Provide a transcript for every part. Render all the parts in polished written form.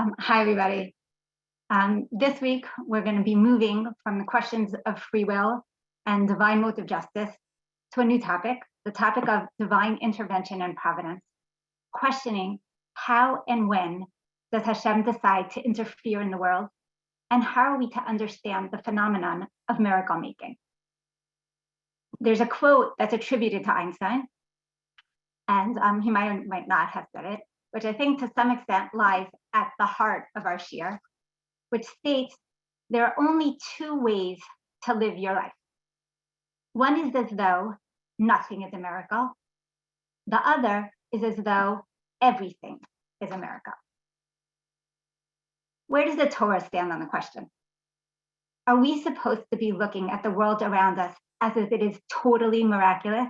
Hi, everybody. This week, we're going to be moving from the questions of free will and divine motive justice to a new topic, the topic of divine intervention and providence, questioning how and when does Hashem decide to interfere in the world, and how are we to understand the phenomenon of miracle making? There's a quote that's attributed to Einstein, and he might or might not have said it, which I think to some extent lies at the heart of our shiur, which states there are only two ways to live your life. One is as though nothing is a miracle. The other is as though everything is a miracle. Where does the Torah stand on the question? Are we supposed to be looking at the world around us as if it is totally miraculous?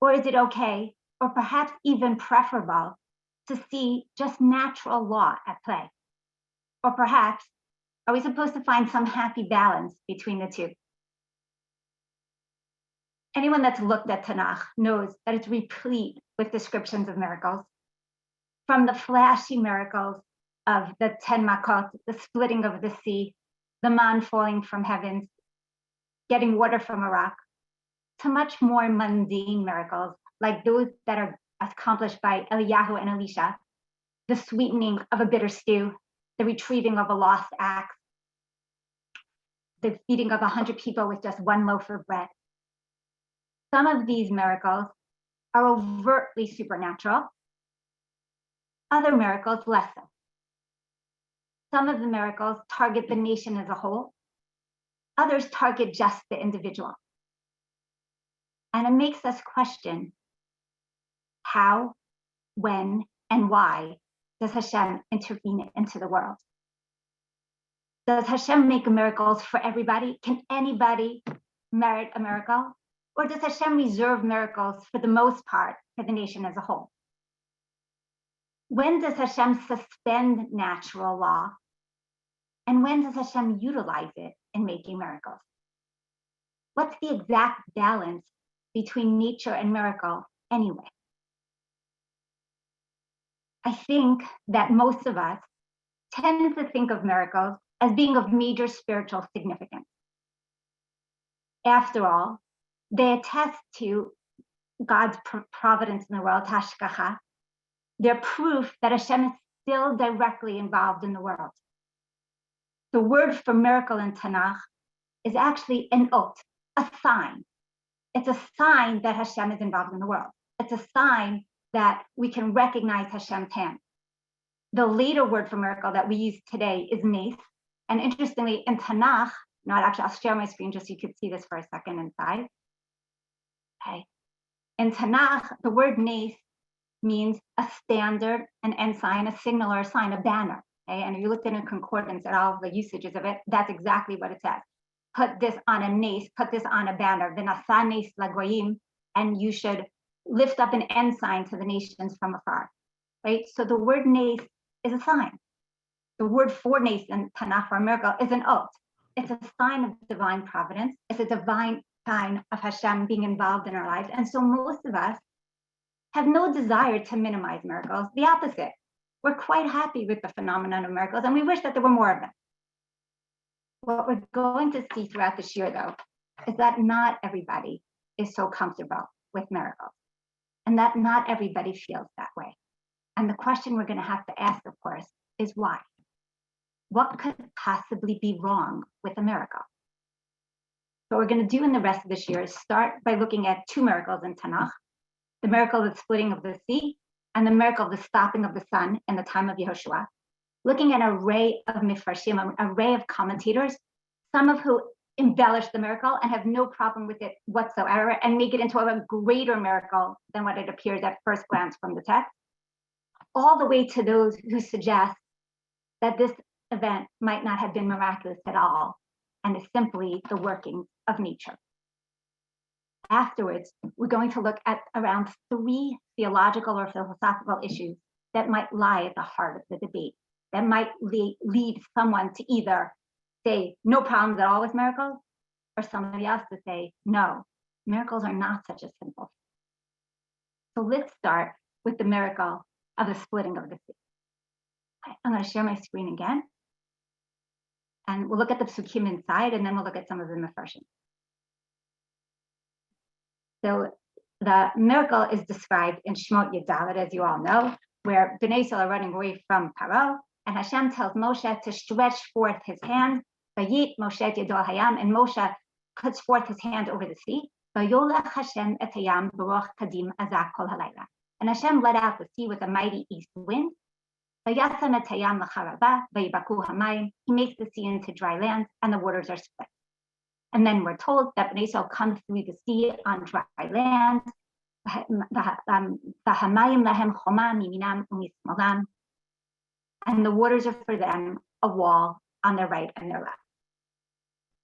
Or is it okay, or perhaps even preferable, to see just natural law at play? Or perhaps, are we supposed to find some happy balance between the two? Anyone that's looked at Tanakh knows that it's replete with descriptions of miracles. From the flashy miracles of the 10 makot, the splitting of the sea, the man falling from heavens, getting water from a rock, to much more mundane miracles, like those that are accomplished by Eliyahu and Elisha, the sweetening of a bitter stew, the retrieving of a lost axe, the feeding of 100 people with just one loaf of bread. Some of these miracles are overtly supernatural, other miracles less so. Some of the miracles target the nation as a whole, others target just the individual. And it makes us question how, when, and why does Hashem intervene into the world? Does Hashem make miracles for everybody? Can anybody merit a miracle? Or does Hashem reserve miracles for the most part for the nation as a whole? When does Hashem suspend natural law? And when does Hashem utilize it in making miracles? What's the exact balance between nature and miracle anyway? I think that most of us tend to think of miracles as being of major spiritual significance. After all, they attest to God's providence in the world, hashgacha. They're proof that Hashem is still directly involved in the world. The word for miracle in Tanakh is actually an ot, a sign. It's a sign that Hashem is involved in the world. It's a sign that we can recognize Hashem's hand. The later word for miracle that we use today is nes. And interestingly, in Tanakh, I'll share my screen just so you could see this for a second inside. Okay. In Tanakh, the word nes means a standard, an ensign, a signal, or a sign, a banner. Okay? And if you looked in a concordance at all of the usages of it, that's exactly what it says. Put this on a nes, put this on a banner, v'nasa nes lagoyim, and you should lift up an ensign to the nations from afar. Right? So the word nes is a sign. The word for nes in Tanakh for a miracle is an ot. It's a sign of divine providence. It's a divine sign of Hashem being involved in our lives. And so most of us have no desire to minimize miracles. The opposite. We're quite happy with the phenomenon of miracles, and we wish that there were more of them. What we're going to see throughout this year, though, is that not everybody is so comfortable with miracles, and that not everybody feels that way. And the question we're going to have to ask, of course, is why? What could possibly be wrong with a miracle? So what we're going to do in the rest of this year is start by looking at two miracles in Tanakh, the miracle of the splitting of the sea and the miracle of the stopping of the sun in the time of Yehoshua, looking at an array of mifarshim, an array of commentators, some of who embellish the miracle and have no problem with it whatsoever and make it into a greater miracle than what it appears at first glance from the text, all the way to those who suggest that this event might not have been miraculous at all and is simply the working of nature. Afterwards, we're going to look at around 3 theological or philosophical issues that might lie at the heart of the debate, that might lead someone to either say no problems at all with miracles, or somebody else to say, no, miracles are not such a simple thing. So let's start with the miracle of the splitting of the sea. I'm going to share my screen again. And we'll look at the psukim inside, and then we'll look at some of the mefarshim. So the miracle is described in Shemot Yud, as you all know, where Bnei Yisrael are running away from Paro, and Hashem tells Moshe to stretch forth his hand. Vayit Moshe Yado Hayam, and Moshe puts forth his hand over the sea. Vayolech Hashem et hayam b'roch kadim azak kol halayla. And Hashem let out the sea with a mighty east wind. Vayasam et hayam l'charaba vayibaku hamayim. He makes the sea into dry land, and the waters are split. And then we're told that Bnei Yisrael come through the sea on dry land. V'hamayim lahem choma miminam u'mismalam. And the waters are for them a wall on their right and their left.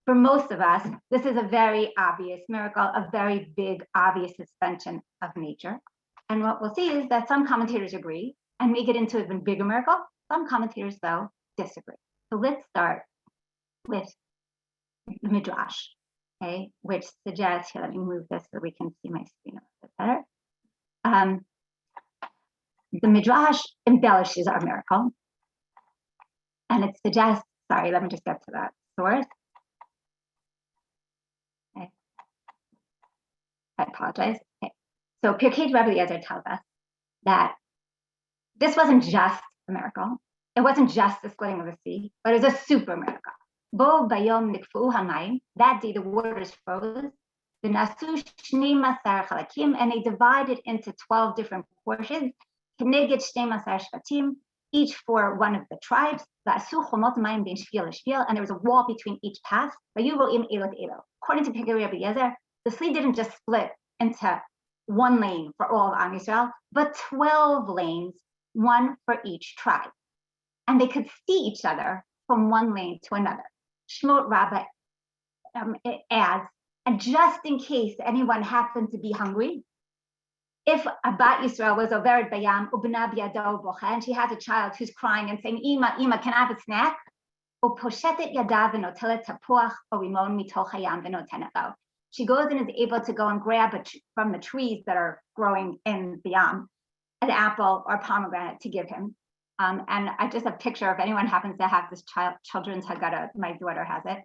For most of us, this is a very obvious miracle, a very big, obvious suspension of nature. And what we'll see is that some commentators agree and make it into an even bigger miracle. Some commentators, though, disagree. So let's start with the Midrash, okay, which suggests, here, let me move this so we can see my screen a little bit better. The Midrash embellishes our miracle, and it suggests, sorry, let me just get to that source. Okay. I apologize. Okay. So Pirkei Rabbi Eliezer tells us that this wasn't just a miracle. It wasn't just the splitting of the sea, but it was a super miracle. Bo bayom nikfu hamayim. That day the waters froze. The nasu shnei masar chalakim, and they divided into 12 different portions. Keneged shnei masar shvatim, each for one of the tribes. Va'asu chomot mayim ben shvil l'shvil, and there was a wall between each pass. Vayu ro'im elot elo. According to Pirkei Rabbi Eliezer, the sea didn't just split into one lane for all of Am Yisrael, but 12 lanes, one for each tribe. And they could see each other from one lane to another. Shemot Rabbah adds, and just in case anyone happened to be hungry, if a bat Yisrael was overet bayam ubna biyado bocha, and she has a child who's crying and saying, Ima, can I have a snack? Uposhetet yadav v'notelet tapuach o rimon mitoch hayam v'notenet lo. She goes and is able to go and grab from the trees that are growing in the yam, an apple or pomegranate to give him. And I just have a picture if anyone happens to have this children's Haggadah, my daughter has it.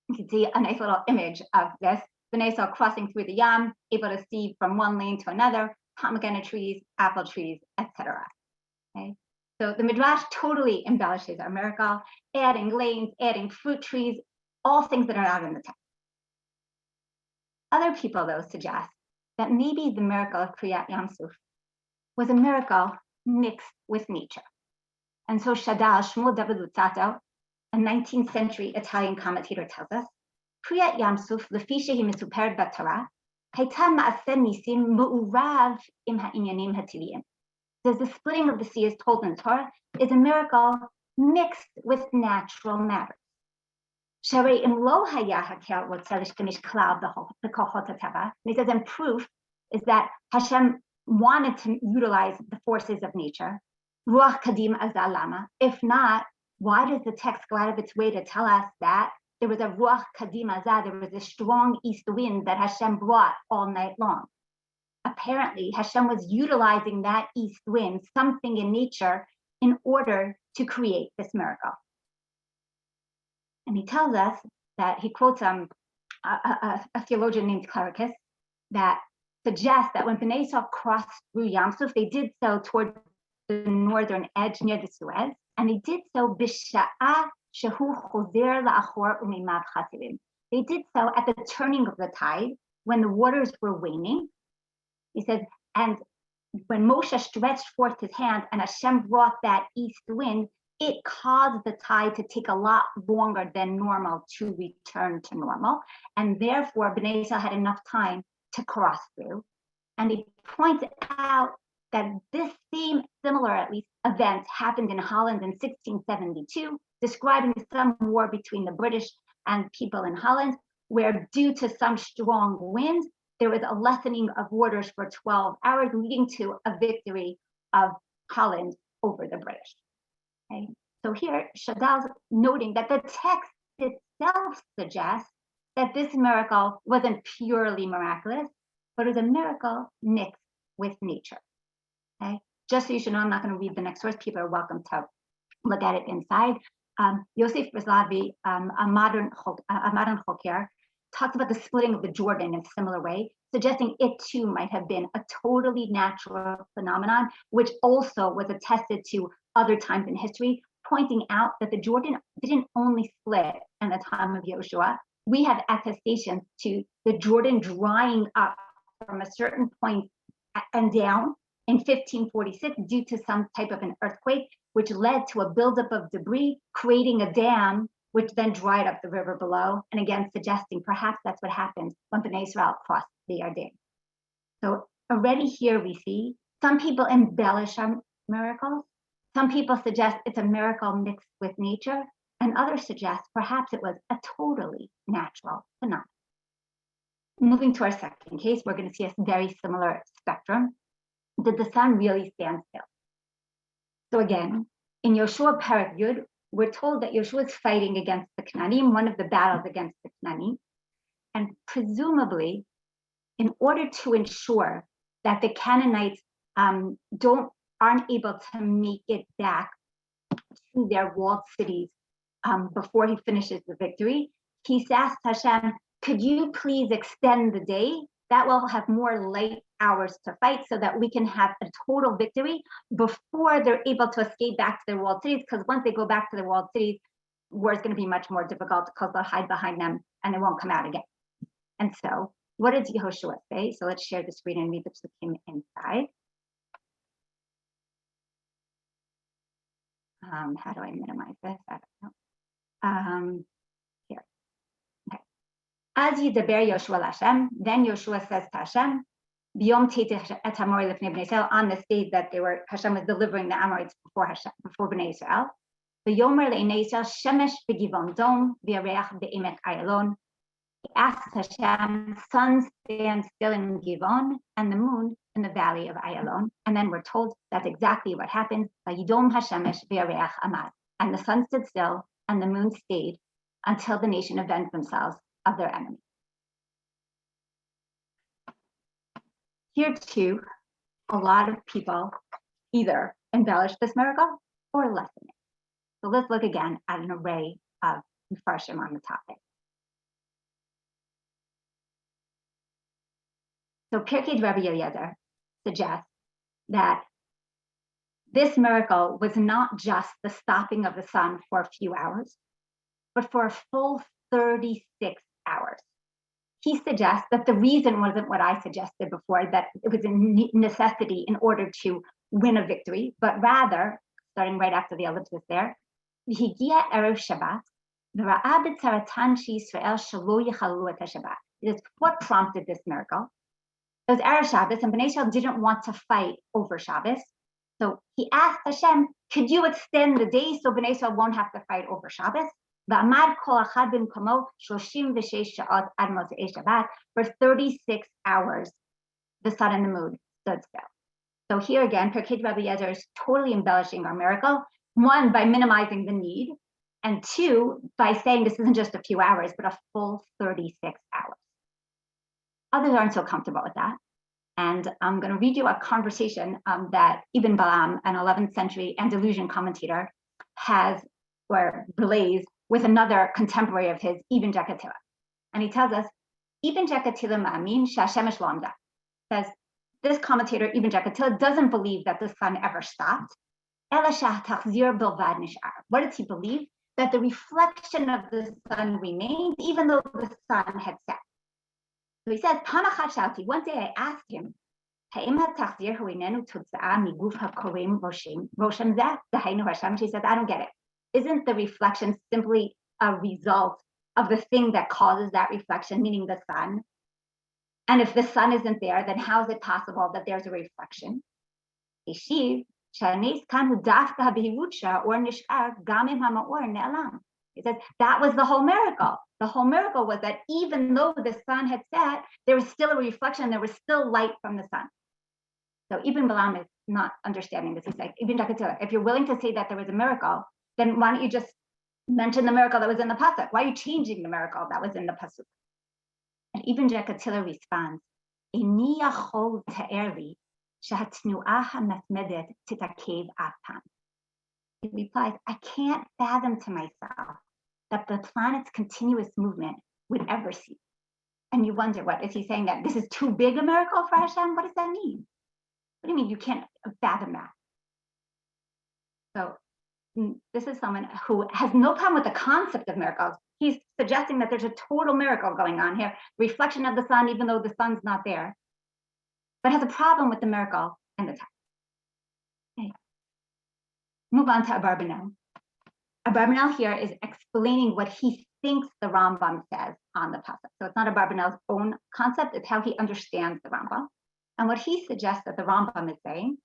You can see a nice little image of this. Bnei Yisrael crossing through the yam, able to see from one lane to another, pomegranate trees, apple trees, etc. Okay, so the Midrash totally embellishes our miracle, adding lanes, adding fruit trees, all things that are not in the text. Other people, though, suggest that maybe the miracle of Kriyat Yam Suf was a miracle mixed with nature. And so Shadal Shmuel David Luzzatto, a 19th century Italian commentator, tells us, Kriyat Yam Suf, lefi shehi mesuperet b'Torah, hayta ma'aseh nisim mu'urav im ha'inyanim hatiliyim. Says the splitting of the sea is told in the Torah is a miracle mixed with natural matters. Sharei im lo haya hakel rotzeh l'shtamesh klal b'kochot hatava. He says, and proof is that Hashem wanted to utilize the forces of nature. Ruach kadim azal lama. If not, why does the text go out of its way to tell us that there was a ruach kadim azal, there was a strong east wind that Hashem brought all night long? Apparently, Hashem was utilizing that east wind, something in nature, in order to create this miracle. And he tells us that he quotes a theologian named Clericus that suggests that when Bnei Yisrael crossed through Yam Suf, they did so toward the northern edge near the Suez, and they did so b'sha'ah shehu chozer la'achor u'mimav chasidim. They did so at the turning of the tide when the waters were waning. He says, and when Moshe stretched forth his hand and Hashem brought that east wind, it caused the tide to take a lot longer than normal to return to normal. And therefore, Bnei Yisrael had enough time to cross through. And he points out that this same similar, at least, event happened in Holland in 1672, describing some war between the British and people in Holland, where due to some strong winds, there was a lessening of waters for 12 hours, leading to a victory of Holland over the British. Okay. So here, Shadal's noting that the text itself suggests that this miracle wasn't purely miraculous, but it was a miracle mixed with nature. Okay. Just so you should know, I'm not going to read the next source. People are welcome to look at it inside. Yosef Brzlavi, a modern Choker, talks about the splitting of the Jordan in a similar way, suggesting it too might have been a totally natural phenomenon, which also was attested to other times in history, pointing out that the Jordan didn't only split in the time of Yoshua. We have attestations to the Jordan drying up from a certain point and down in 1546 due to some type of an earthquake, which led to a buildup of debris, creating a dam, which then dried up the river below, and again suggesting perhaps that's what happened when Bnei Israel crossed the Yarden. So already here we see some people embellish our miracles. Some people suggest it's a miracle mixed with nature, and others suggest perhaps it was a totally natural phenomenon. Moving to our second case, we're going to see a very similar spectrum. Did the sun really stand still? So again, in Yoshua Perek Yud, we're told that Yoshua is fighting against the Knanim, one of the battles against the Knanim, and presumably, in order to ensure that the Canaanites aren't able to make it back to their walled cities before he finishes the victory, he asked Hashem, could you please extend the day? That will have more light hours to fight so that we can have a total victory before they're able to escape back to their walled cities, because once they go back to their walled cities, war is going to be much more difficult because they'll hide behind them and they won't come out again. And so what did Yehoshua say? So let's share the screen and read the psukim inside. How do I minimize this? I don't know. Here. Okay. As Yidaber Yoshua Hashem, then Yoshua says to Hashem, on this day that Hashem was delivering the Amorites before Bnei Israel. He asked Hashem, sun stand still in Givon and the moon in the valley of Ayalon. And then we're told that's exactly what happened. And the sun stood still and the moon stayed until the nation avenged themselves of their enemy. Here too, a lot of people either embellish this miracle or lessen it. So let's look again at an array of Mefarshim on the topic. So Pirkei Rabbi Eliezer suggests that this miracle was not just the stopping of the sun for a few hours, but for a full 36 hours. He suggests that the reason wasn't what I suggested before, that it was a necessity in order to win a victory, but rather, starting right after the ellipsis there, Higia Erev Shabbat, V'ra'a b'tzaratan she'Yisrael shelo yechalu et haShabbat. It is what prompted this miracle. It was Erev Shabbos, and Bnei Israel didn't want to fight over Shabbos. So he asked Hashem, could you extend the day so Bnei Israel won't have to fight over Shabbos? For 36 hours, the sun and the moon stood still. So here again, Pirkei Rabbi Eliezer is totally embellishing our miracle. One, by minimizing the need, and two, by saying this isn't just a few hours, but a full 36 hours. Others aren't so comfortable with that. And I'm going to read you a conversation that Ibn Balaam, an 11th century Andalusian commentator, has or relays with another contemporary of his, Ibn Jakatila. And he tells us, Ibn Jakatila ma'amin she'Hashem lo amda. Says, this commentator, Ibn Jakatila, doesn't believe that the sun ever stopped. Ela she'tachzir bilvad nish'ar. What does he believe? That the reflection of the sun remained even though the sun had set. So he says, Panachat shalti. One day I asked him, Ha'im ha'tachzir hu'inenu tutza'a miguf ha'korim roshem zeh dahainu Hashem. She says, I don't get it. Isn't the reflection simply a result of the thing that causes that reflection, meaning the sun? And if the sun isn't there, then how is it possible that there's a reflection? He says, that was the whole miracle. The whole miracle was that even though the sun had set, there was still a reflection, there was still light from the sun. So Ibn Balaam is not understanding this. He's like, Ibn Jakatila, if you're willing to say that there was a miracle, then why don't you just mention the miracle that was in the pasuk? Why are you changing the miracle that was in the pasuk? And Ibn Jakatila responds, Inni yachol ta'er li שהתנועה המתמדת תתעכב אף פעם. He replies, I can't fathom to myself that the planet's continuous movement would ever cease. And you wonder, what is he saying, that this is too big a miracle for Hashem? What does that mean? What do you mean you can't fathom that? So this is someone who has no problem with the concept of miracles. He's suggesting that there's a total miracle going on here, reflection of the sun, even though the sun's not there, but has a problem with the miracle in the text. Okay. Move on to Abarbanel. Abarbanel here is explaining what he thinks the Rambam says on the pasuk. So it's not Abarbanel's own concept, it's how he understands the Rambam. And what he suggests that the Rambam is saying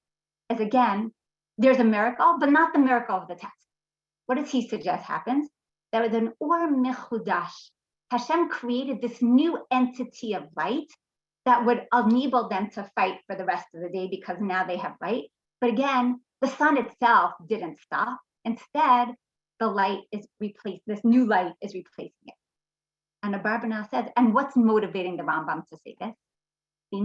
is, again, there's a miracle, but not the miracle of the text. What does he suggest happens? That with an or mechudash, Hashem created this new entity of light that would enable them to fight for the rest of the day because now they have light. But again, the sun itself didn't stop. Instead, the light is replaced, this new light is replacing it. And the Abarbanel says, and what's motivating the Rambam to say this? He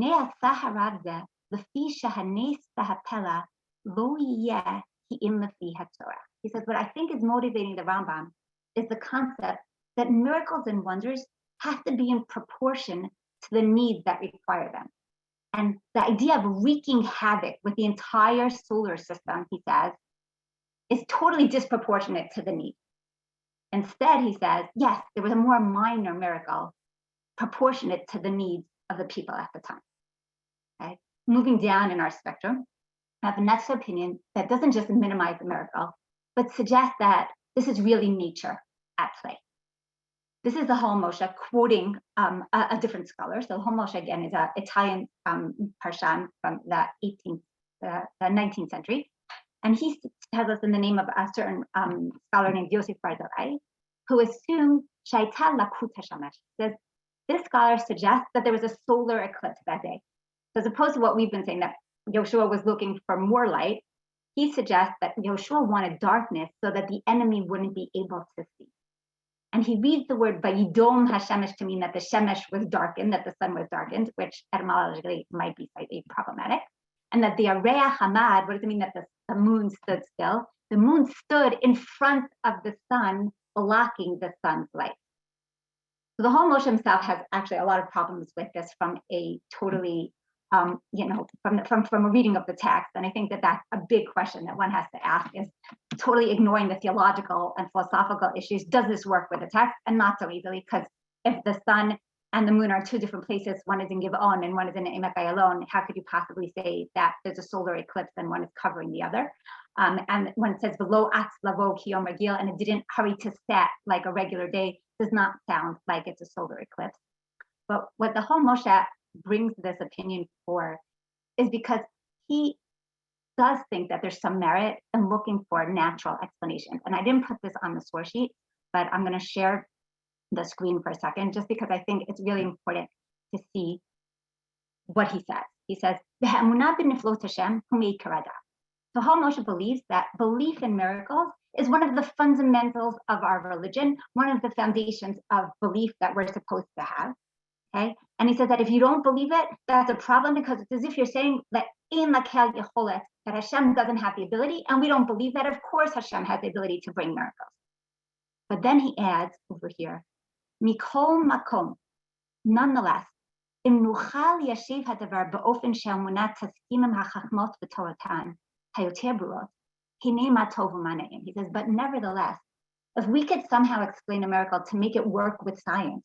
says, what I think is motivating the Rambam is the concept that miracles and wonders have to be in proportion to the needs that require them. And the idea of wreaking havoc with the entire solar system, he says, is totally disproportionate to the need. Instead, he says, yes, there was a more minor miracle proportionate to the needs of the people at the time. Okay? Moving down in our spectrum, I have a next opinion that doesn't just minimize the miracle, but suggests that this is really nature at play. This is the Hol Moshe quoting a different scholar. So Hol Moshe, again, is an Italian parshan from the 19th century. And he tells us in the name of a certain scholar named Yosef Barzilai, who assumed Shaita Lakut HaShamesh. Says this scholar suggests that there was a solar eclipse that day. So as opposed to what we've been saying, that Yoshua was looking for more light, he suggests that Yoshua wanted darkness so that the enemy wouldn't be able to see. And he reads the word Vayidom HaShemesh to mean that the Shemesh was darkened, that the sun was darkened, which etymologically might be slightly problematic. And that the Areach Hamad, what does it mean that the moon stood still? The moon stood in front of the sun, blocking the sun's light. So the Hol Moshe himself has actually a lot of problems with this from a totally, from a reading of the text. And I think that that's a big question that one has to ask, is totally ignoring the theological and philosophical issues. Does this work with the text? And not so easily, because if the sun and the moon are two different places, one is in Giv'on and one is in Emek Ayalon, how could you possibly say that there's a solar eclipse and one is covering the other? And when it says below Atz Lavo Kiyom Regil, and it didn't hurry to set like a regular day, does not sound like it's a solar eclipse. But what the Hol Moshe brings this opinion for is because he does think that there's some merit in looking for natural explanations. And I didn't put this on the source sheet, but I'm going to share the screen for a second, just because I think it's really important to see what he says. He says, so Hol Moshe believes that belief in miracles is one of the fundamentals of our religion, one of the foundations of belief that we're supposed to have. Okay, and he says that if you don't believe it, that's a problem, because it's as if you're saying that that Hashem doesn't have the ability, and we don't believe that. Of course, Hashem has the ability to bring miracles. But then he adds over here, Mikol Makom, nonetheless, Im Nuchal Yashiv Hadavar Ba'ofen She'amunat Taskimim HaChachmot V'Toratan Hayoter Burot, Hinei Ma Tov U'Manaim. He says, but nevertheless, if we could somehow explain a miracle to make it work with science,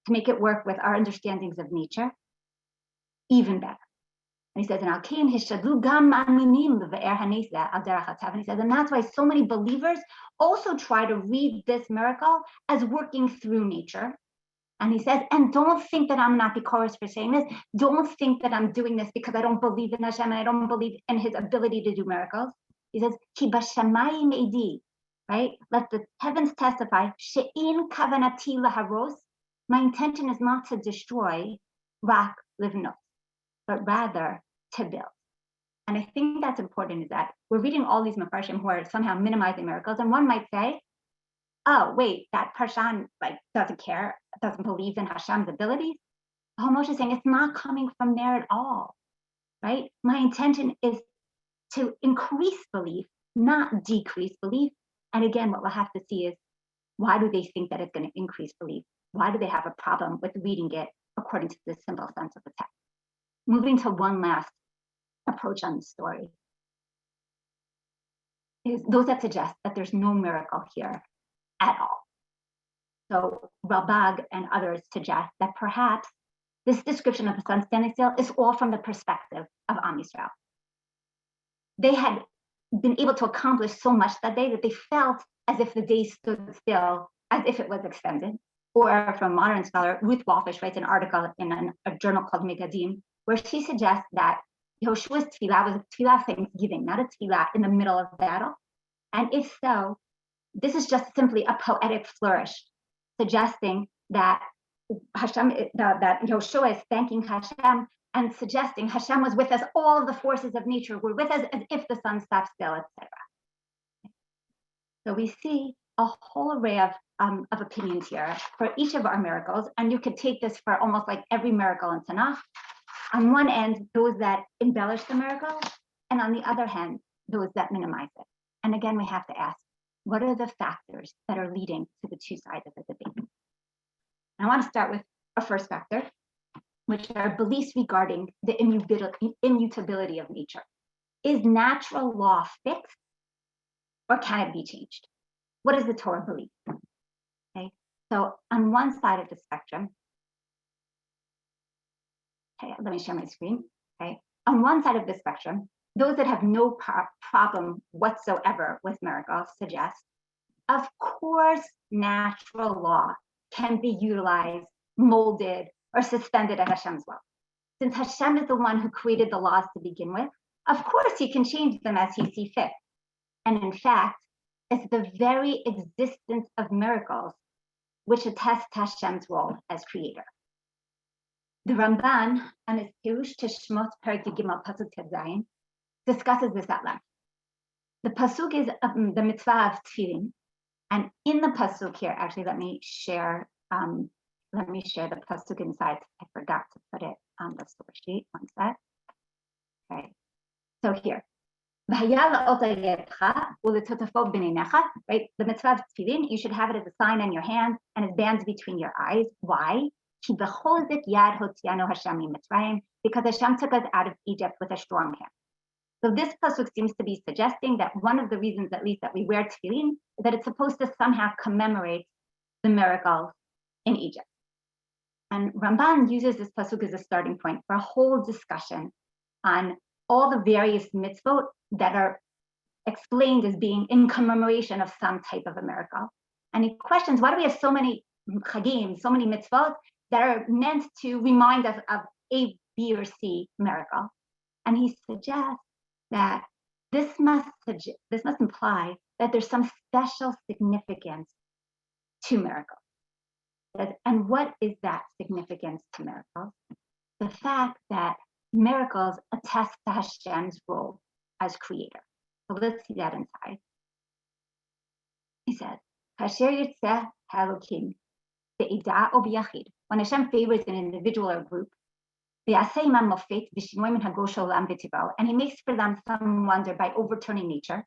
to make it work with our understandings of nature, even better. And he says, and he says, and that's why so many believers also try to read this miracle as working through nature. And he says, and don't think that I'm not bikoros for saying this. Don't think that I'm doing this because I don't believe in Hashem and I don't believe in his ability to do miracles. He says, Ki b'shamayim edi, right? Let the heavens testify, she'in kavanati laharos. My intention is not to destroy rak livnot, but rather to build. And I think that's important, is that we're reading all these mafarshim who are somehow minimizing miracles, and one might say, oh, wait, that parshan doesn't care, doesn't believe in Hashem's abilities. Hol Moshe is saying it's not coming from there at all. right? My intention is to increase belief, not decrease belief. And again, what we'll have to see is, why do they think that it's going to increase belief? Why do they have a problem with reading it according to the simple sense of the text? Moving to one last approach on the story is those that suggest that there's no miracle here at all. So Ralbag and others suggest that perhaps this description of the sun standing still is all from the perspective of Am Yisrael. They had been able to accomplish so much that day that they felt as if the day stood still, as if it was extended. Or from a modern scholar, Ruth Walfish writes an article in a journal called Megadim, where she suggests that Yehoshua's tefillah was a tefillah of thanksgiving, not a tefillah in the middle of battle. And if so, this is just simply a poetic flourish, suggesting that Hashem, that Yehoshua is thanking Hashem and suggesting Hashem was with us. All of the forces of nature were with us as if the sun stopped still, etc. So we see a whole array of opinions here for each of our miracles, and you could take this for almost like every miracle in Tanakh. On one end, those that embellish the miracle, and on the other hand, those that minimize it. And again, we have to ask, what are the factors that are leading to the two sides of the debate? I want to start with a first factor, which are beliefs regarding the immutability of nature. Is natural law fixed, or can it be changed? What does the Torah believe? Okay, so on one side of the spectrum, okay, let me share my screen. Okay, on one side of the spectrum, those that have no problem whatsoever with miracles suggest, of course, natural law can be utilized, molded, or suspended at Hashem's will. Since Hashem is the one who created the laws to begin with, of course he can change them as he sees fit. And in fact, it's the very existence of miracles which attests to Hashem's role as creator. The Ramban on his Pirush to Shmot Perek Gimel Pasuk Tet Zayin discusses this at length. The pasuk is the mitzvah of tefillin, and in the pasuk here, actually, let me share the pasuk inside. I forgot to put it on the source sheet. One sec. Okay, so here, right? The mitzvah of tefillin, you should have it as a sign on your hand and as bands between your eyes. Why? Because Hashem took us out of Egypt with a strong hand. So this pasuk seems to be suggesting that one of the reasons, at least, that we wear tefillin is that it's supposed to somehow commemorate the miracles in Egypt. And Ramban uses this pasuk as a starting point for a whole discussion on all the various mitzvot that are explained as being in commemoration of some type of a miracle. And he questions, why do we have so many chagim, so many mitzvot that are meant to remind us of A, B, or C miracle? And he suggests that this must imply that there's some special significance to miracles. And what is that significance to miracles? The fact that miracles attest to Hashem's role as creator. So let's see that inside. He says, Kasher Yitzeh Halokim, Be'ida o b'yachid. When Hashem favors an individual or group, and he makes for them some wonder by overturning nature.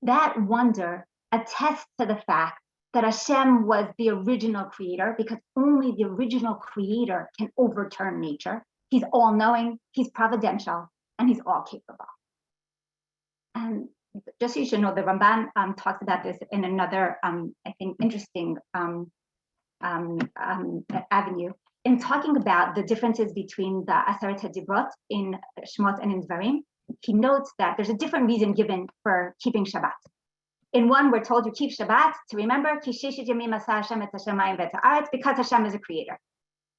That wonder attests to the fact that Hashem was the original creator, because only the original creator can overturn nature. He's all-knowing, he's providential, and he's all-capable. And just so you should know, the Ramban talks about this in another, I think, interesting avenue, in talking about the differences between the Aseret HaDibrot in Shmot and in Dvarim. He notes that there's a different reason given for keeping Shabbat. In one, we're told you keep Shabbat to remember, because Hashem is a creator.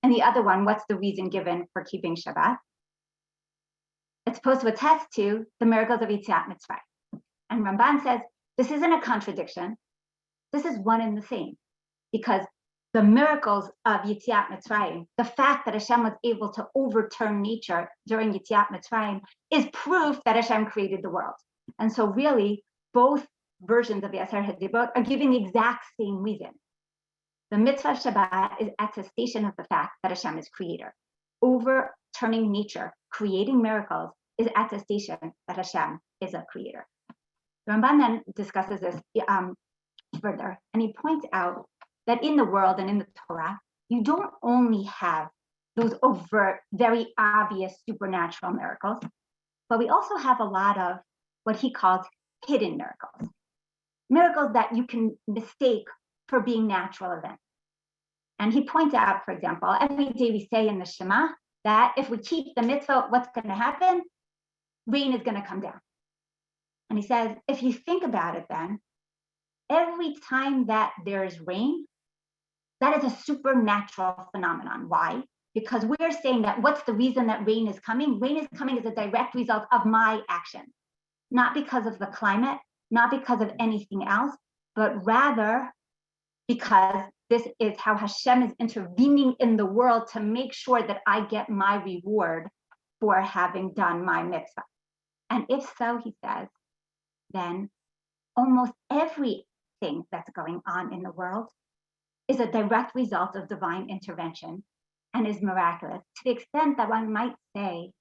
And the other one, what's the reason given for keeping Shabbat? It's supposed to attest to the miracles of Yetziat Mitzrayim. And Ramban says, this isn't a contradiction. This is one and the same. Because the miracles of Yetziat Mitzrayim, the fact that Hashem was able to overturn nature during Yetziat Mitzrayim, is proof that Hashem created the world. And so really, both versions of the Aser HaDibot are giving the exact same reason. The mitzvah Shabbat is attestation of the fact that Hashem is creator. Overturning nature, creating miracles, is attestation that Hashem is a creator. The Ramban then discusses this further, and he points out that in the world and in the Torah, you don't only have those overt, very obvious supernatural miracles, but we also have a lot of what he calls hidden miracles. Miracles that you can mistake for being natural events. And he points out, for example, every day we say in the Shema that if we keep the mitzvah, what's going to happen? Rain is going to come down. And he says, if you think about it then, every time that there's rain, that is a supernatural phenomenon. Why? Because we're saying that what's the reason that rain is coming? Rain is coming as a direct result of my action, not because of the climate, not because of anything else, but rather because this is how Hashem is intervening in the world to make sure that I get my reward for having done my mitzvah. And if so, he says, then almost everything that's going on in the world is a direct result of divine intervention and is miraculous, to the extent that one might say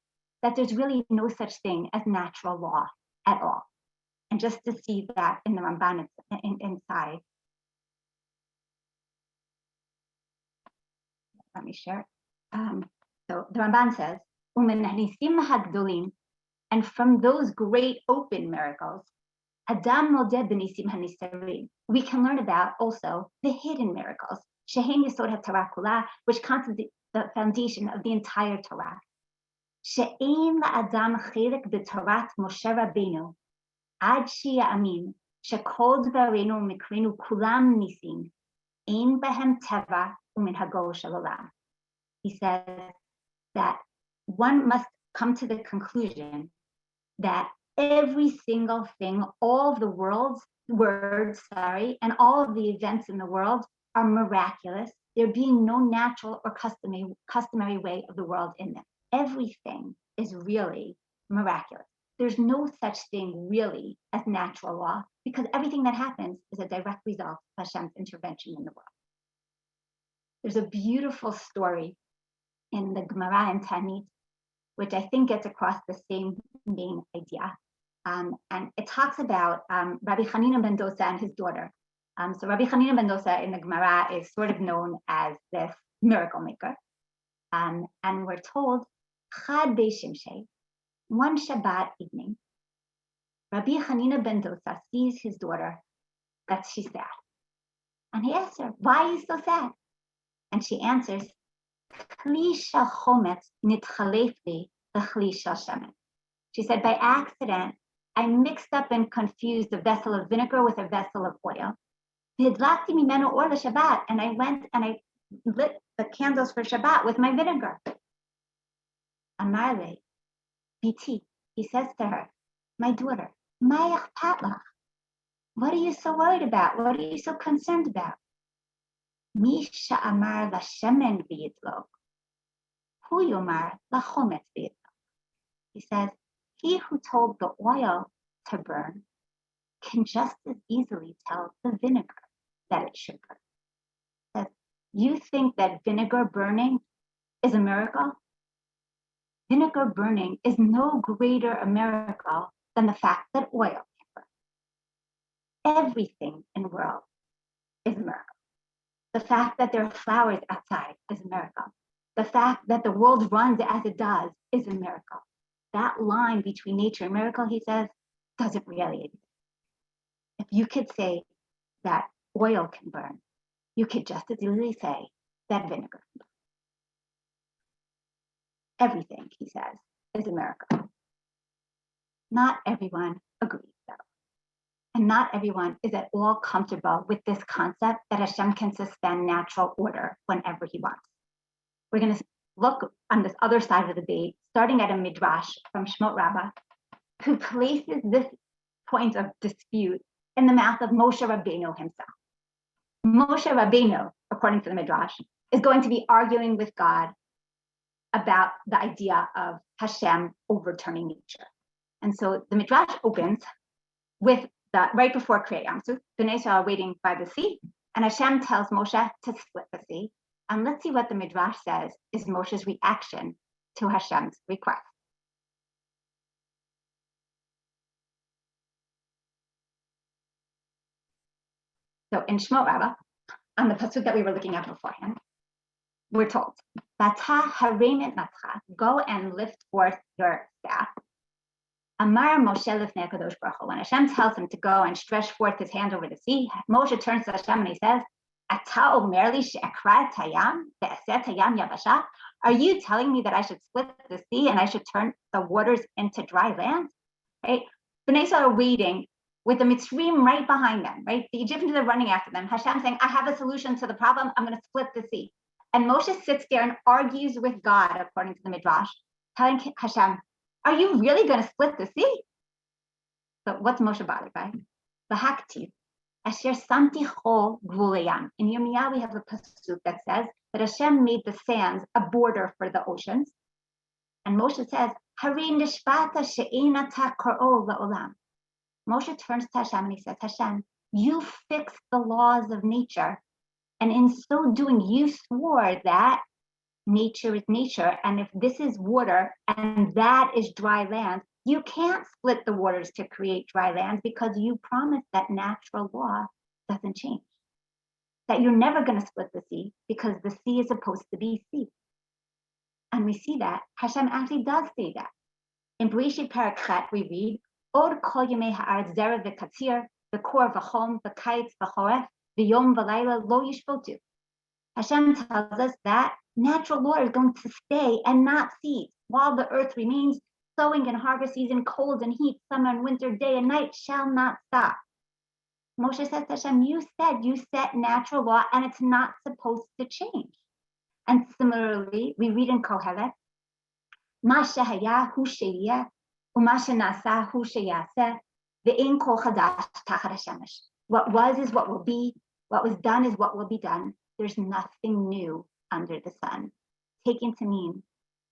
that there's really no such thing as natural law at all. And just to see that in the Ramban inside, let me share. So the Ramban says, and from those great open miracles, Adam modeh b'nisim hanisarim, we can learn about also the hidden miracles, shehem yesod haTorah kula, which constitute the foundation of the entire Torah. She'ein la'adam chelek b'Torat Moshe Rabbeinu, ad she'ya'amin shekol dvareinu mikrenu kulam nisim, ein behem teva u'minhago shel olam. He says that one must come to the conclusion that every single thing, all of the words, and all of the events in the world are miraculous. There being no natural or customary way of the world in them. Everything is really miraculous. There's no such thing really as natural law, because everything that happens is a direct result of Hashem's intervention in the world. There's a beautiful story in the Gemara and Tanit, which I think gets across the same main idea. And it talks about Rabbi Hanina ben Dosa and his daughter. So Rabbi Hanina ben Dosa in the Gemara is sort of known as this miracle maker. And we're told, Chad Be'Shimshei, one Shabbat evening, Rabbi Hanina ben Dosa sees his daughter that she's sad. And he asks her, why are you so sad? And she answers, Kli shel chometz nitchalef li b'chli shel shemen. She said, by accident, I mixed up and confused a vessel of vinegar with a vessel of oil. V'hidlakti mimenu or l'Shabbat, and I went and I lit the candles for Shabbat with my vinegar. Amar le, biti, he says to her, my daughter, ma'ach patlach, what are you so worried about? What are you so concerned about? Mi sha'amar l'shemen v'yidlok, hu yomar l'chometz v'yidlok. He says, he who told the oil to burn can just as easily tell the vinegar that it should burn. Says, you think that vinegar burning is a miracle? Vinegar burning is no greater a miracle than the fact that oil can burn. Everything in the world is a miracle. The fact that there are flowers outside is a miracle. The fact that the world runs as it does is a miracle. That line between nature and miracle, he says, doesn't really exist. If you could say that oil can burn, you could just as easily say that vinegar can burn. Everything, he says, is a miracle. Not everyone agrees, though. And not everyone is at all comfortable with this concept that Hashem can suspend natural order whenever he wants. We're going to look on this other side of the debate, starting at a midrash from Shmot Rabbah, who places this point of dispute in the mouth of Moshe Rabbeinu himself. Moshe Rabbeinu, according to the midrash, is going to be arguing with God about the idea of Hashem overturning nature. And so the midrash opens with right before Kriyat Yam Suf, Bnei Israel are waiting by the sea, and Hashem tells Moshe to split the sea. And let's see what the Midrash says is Moshe's reaction to Hashem's request. So in Shemot Rabbah, on the pasuk that we were looking at beforehand, we're told, Bata haremet matcha, go and lift forth your staff. Amar Moshe lifnei Kadosh Baruch Hu. When Hashem tells him to go and stretch forth his hand over the sea, Moshe turns to Hashem and he says, Ata omer li she'ekra et hayam ve'aseh hayam yabasha. Are you telling me that I should split the sea and I should turn the waters into dry land? Right? Bnei Israel are waiting with the Mitzrayim right behind them, right? The Egyptians are running after them. Hashem saying, I have a solution to the problem. I'm going to split the sea. And Moshe sits there and argues with God, according to the Midrash, telling Hashem, are you really going to split the sea? But what's Moshe bothered by? V'haktiv, asher samti chol gvulayam. In Yirmiyah, we have a pasuk that says that Hashem made the sands a border for the oceans. And Moshe says, Hari nishbata she'enata kor'o la'olam. Moshe turns to Hashem and he says, Hashem, you fixed the laws of nature. And in so doing, you swore that nature is nature. And if this is water and that is dry land, you can't split the waters to create dry land because you promised that natural law doesn't change. That you're never going to split the sea because the sea is supposed to be sea. And we see that Hashem actually does say that. In Bereshit Perek Chet, we read, Od kol yemei ha'aretz zera v'katzir, v'kor v'chom, v'kayetz v'choref, v'yom v'layla lo yishbotu. Hashem tells us that natural law is going to stay and not cease while the earth remains. Sowing and harvest season, cold and heat, summer and winter, day and night shall not stop. Moshe says to Hashem, you said you set natural law and it's not supposed to change. And similarly, we read in Kohelet, Ma shehaya hu sheyeh, u'ma shenasa hu sheyaseh, ve'ein kol chadash tachat hashemesh. What was is what will be, what was done is what will be done. There's nothing new under the sun. Taken to mean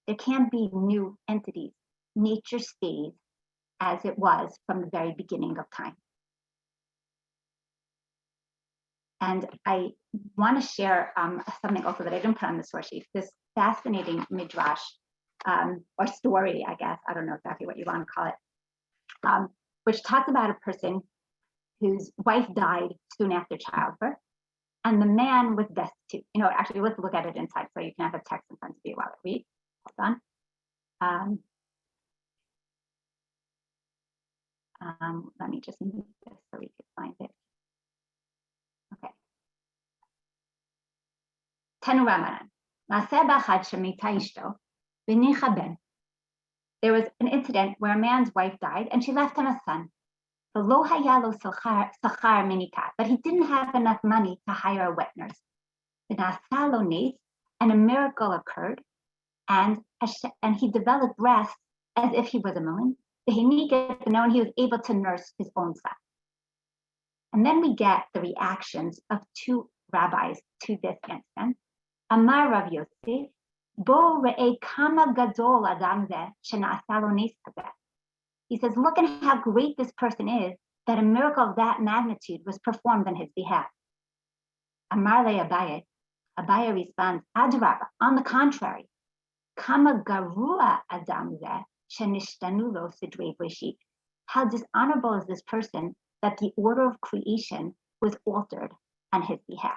there can't be new entities. Nature stays as it was from the very beginning of time. And I want to share something also that I didn't put on the source sheet, this fascinating midrash, or story, I guess, I don't know exactly what you want to call it, which talks about a person whose wife died soon after childbirth, and the man was destitute. You know, actually, let's look at it inside so you can have a text in front of you while I read. Hold on. Let me just move this so we can find it. Okay. Tanu Ramanan. There was an incident where a man's wife died and she left him a son. But he didn't have enough money to hire a wet nurse. And a miracle occurred, and he developed breasts as if he was a woman. And he was able to nurse his own son. And then we get the reactions of two rabbis to this incident. Amar Rav Yosef, Bo re'e kama gadol adam zeh shena'asa lo nes hazeh. He says, look at how great this person is, that a miracle of that magnitude was performed on his behalf. Amar le Abaye, Abaye responds, Adrabah, on the contrary, kama garua adam zeh. How dishonorable is this person that the order of creation was altered on his behalf.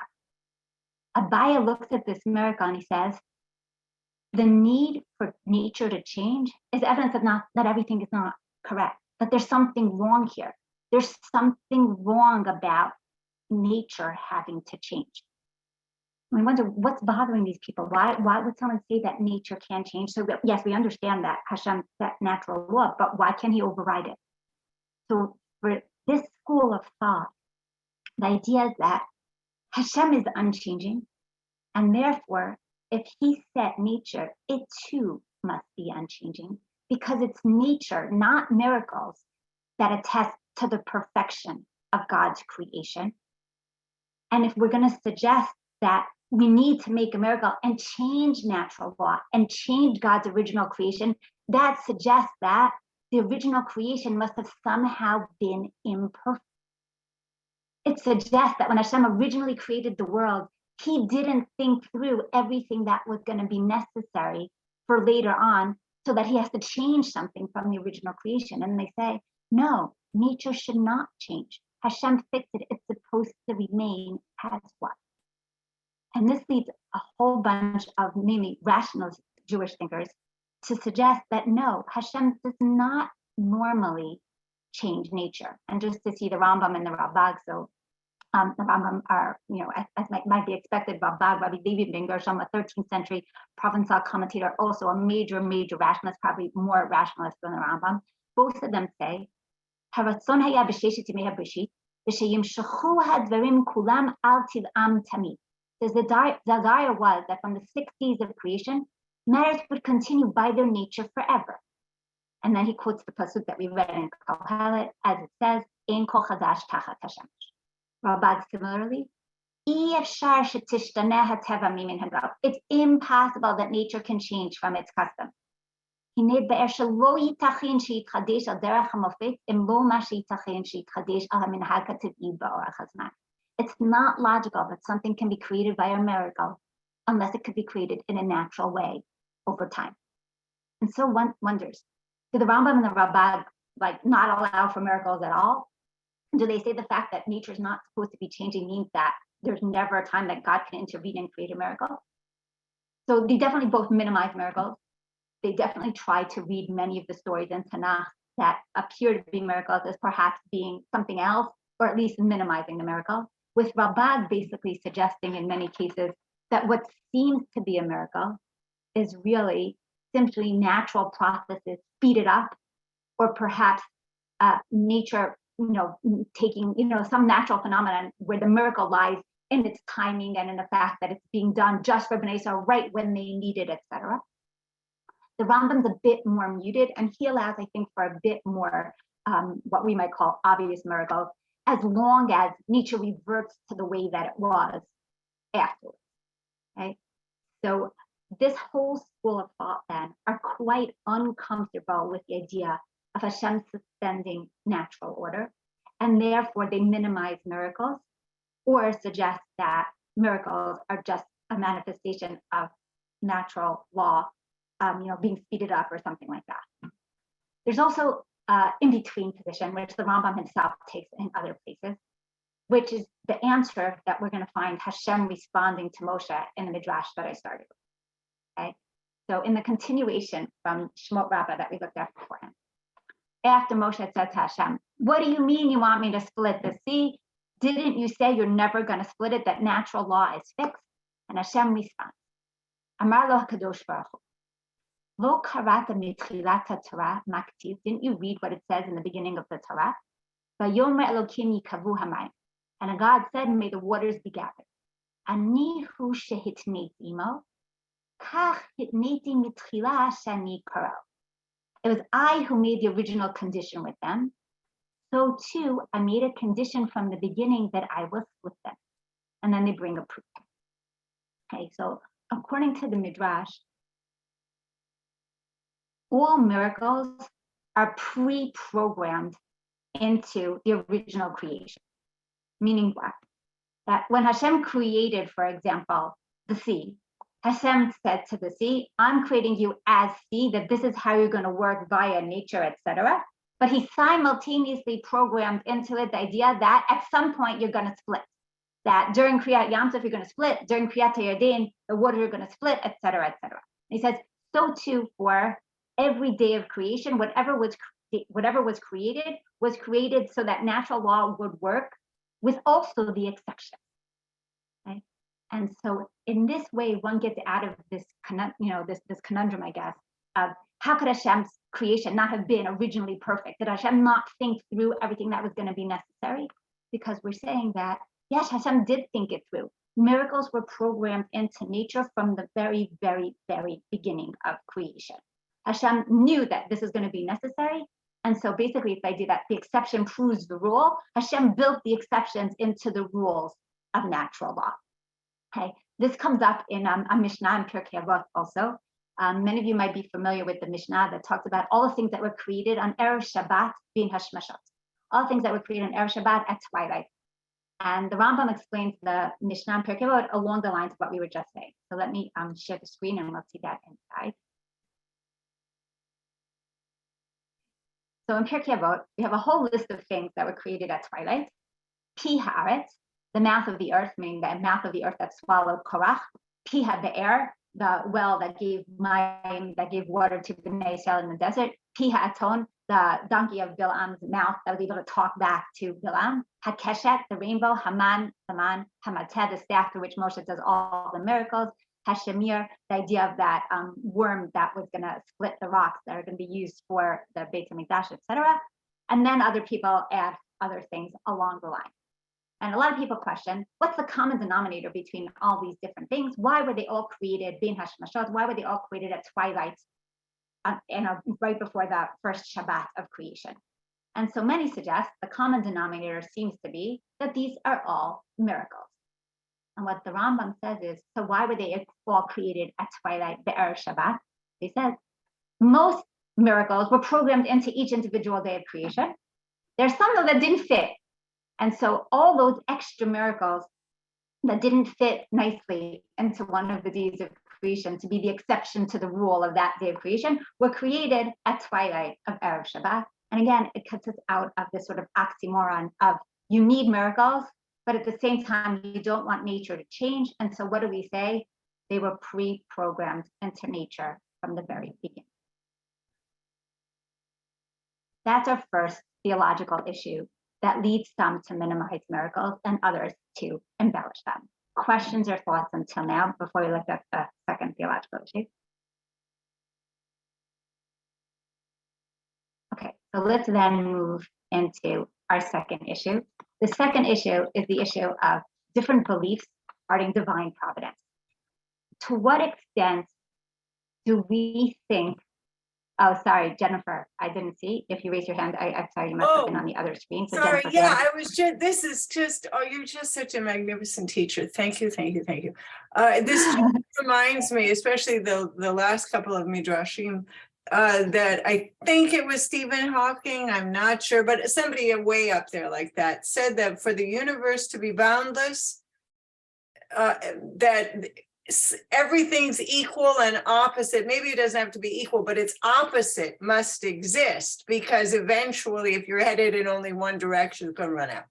Abaya looks at this miracle and he says, the need for nature to change is evidence that everything is not correct, that there's something wrong here. There's something wrong about nature having to change. We wonder what's bothering these people. Why would someone say that nature can change? So yes, we understand that Hashem set natural law, but why can't he override it? So for this school of thought, the idea is that Hashem is unchanging, and therefore, if he set nature, it too must be unchanging, because it's nature, not miracles, that attest to the perfection of God's creation. And if we're going to suggest that we need to make a miracle and change natural law and change God's original creation, that suggests that the original creation must have somehow been imperfect. it suggests that when Hashem originally created the world, he didn't think through everything that was going to be necessary for later on, so that he has to change something from the original creation. And they say, no, nature should not change. Hashem fixed it. It's supposed to remain as was. And this leads a whole bunch of mainly rationalist Jewish thinkers to suggest that no, Hashem does not normally change nature. And just to see the Rambam and the Rambag, so the Rambam are, as might be expected, Rambag, Rabbi David ben Gershom, a 13th century Provençal commentator, also a major rationalist, probably more rationalist than the Rambam. Both of them say, "Haratzon haya b'sheshet yemei habrishit, v'sheyimshachu hadvarim kulam al tiv'am tamid." The desire was that from the 6 days of creation, matters would continue by their nature forever. And then he quotes the pasuk that we read in Kohelet, as it says, "Ein kol chadash tachat Hashem." Rabag similarly, it's impossible that nature can change from its custom. It's not logical that something can be created by a miracle unless it could be created in a natural way over time. And so one wonders, do the Rambam and the Rambag not allow for miracles at all? Do they say the fact that nature is not supposed to be changing means that there's never a time that God can intervene and create a miracle? So they definitely both minimize miracles. They definitely try to read many of the stories in Tanakh that appear to be miracles as perhaps being something else, or at least minimizing the miracle, with Rambag basically suggesting in many cases that what seems to be a miracle is really simply natural processes speeded up, or perhaps nature taking, some natural phenomenon where the miracle lies in its timing and in the fact that it's being done just for Bnei Yisrael right when they need it, etc. The Rambam's a bit more muted, and he allows, I think, for a bit more what we might call obvious miracles, as long as nature reverts to the way that it was afterwards. Okay? So this whole school of thought then are quite uncomfortable with the idea of Hashem suspending natural order, and therefore they minimize miracles or suggest that miracles are just a manifestation of natural law, being speeded up or something like that. There's also in-between position, which the Rambam himself takes in other places, which is the answer that we're going to find Hashem responding to Moshe in the Midrash that I started with. Okay, so in the continuation from Shemot Rabbah that we looked at beforehand, after Moshe said to Hashem, "What do you mean you want me to split the sea? Didn't you say you're never going to split it, that natural law is fixed?" And Hashem responds, Amar lo HaKadosh Baruch Hu, Lo karata mitchilat haTorah maktiv. Didn't you read what it says in the beginning of the Torah? Vayomer Elokim yikavu hamayim. And God said, "May the waters be gathered." Ani hu shehitneti imo, kach hitneti mitchila shani karo. It was I who made the original condition with them. So too, I made a condition from the beginning that I was with them. And then they bring a proof. Okay, so according to the Midrash, all miracles are pre-programmed into the original creation. Meaning what? That when Hashem created, for example, the sea, Hashem said to the sea, "I'm creating you as sea, that this is how you're going to work via nature, etc." But he simultaneously programmed into it the idea that at some point you're going to split. That during Kriyat Yam Suf you're going to split, during Kriyat Yarden the water you're going to split, etc., etc. He says, so too for every day of creation, whatever was created so that natural law would work, with also the exception. Okay? And so in this way, one gets out of this conundrum, I guess, of how could Hashem's creation not have been originally perfect? Did Hashem not think through everything that was going to be necessary? Because we're saying that, yes, Hashem did think it through. Miracles were programmed into nature from the very, very, very beginning of creation. Hashem knew that this is going to be necessary. And so basically, it's the idea that the exception proves the rule. Hashem built the exceptions into the rules of natural law. Okay, this comes up in a Mishnah in Pirkei Avot also. Many of you might be familiar with the Mishnah that talks about all the things that were created on Erev Shabbat being Hashmashot. All the things that were created on Erev Shabbat at twilight. And the Rambam explains the Mishnah and Pirkei Avot along the lines of what we were just saying. So let me share the screen and we'll see that inside. So in Pirkei Avot, we have a whole list of things that were created at twilight. Pi haaretz, the mouth of the earth, meaning the mouth of the earth that swallowed Korach. Pi ha'be'er, the well that gave mayim, that gave water to Bnei Israel in the desert. Pi ha'aton, the donkey of Bilam's mouth that was able to talk back to Bilam. Hakeshet, the rainbow. Haman, the man. Hamateh, the staff through which Moshe does all the miracles. Hashemir, the idea of that worm that was going to split the rocks that are going to be used for the Beit HaMikdash, etc. And then other people add other things along the line. And a lot of people question, what's the common denominator between all these different things? Why were they all created, bin hashmashot? Why were they all created at twilight, right before the first Shabbat of creation? And so many suggest the common denominator seems to be that these are all miracles. And what the Rambam says is, so why were they all created at twilight, the Erev Shabbat? He says, most miracles were programmed into each individual day of creation. There's some that didn't fit. And so all those extra miracles that didn't fit nicely into one of the days of creation to be the exception to the rule of that day of creation were created at twilight of Erev Shabbat. And again, it cuts us out of this sort of oxymoron of you need miracles, but at the same time, you don't want nature to change. And so what do we say? They were pre-programmed into nature from the very beginning. That's our first theological issue that leads some to minimize miracles and others to embellish them. Questions or thoughts until now before we look at the second theological issue? Okay, so let's then move into our second issue. The second issue is the issue of different beliefs regarding divine providence. To what extent do we think, oh, sorry, Jennifer, I didn't see. If you raise your hand, I'm sorry, you must have been on the other screen. So sorry, Jennifer, yeah, I was just, this is just, oh, you're just such a magnificent teacher. Thank you, thank you, thank you. This just reminds me, especially the last couple of midrashim, that I think it was Stephen Hawking, I'm not sure, but somebody way up there like that said that for the universe to be boundless, that everything's equal and opposite. Maybe it doesn't have to be equal, but its opposite must exist, because eventually if you're headed in only one direction, it's going to run out.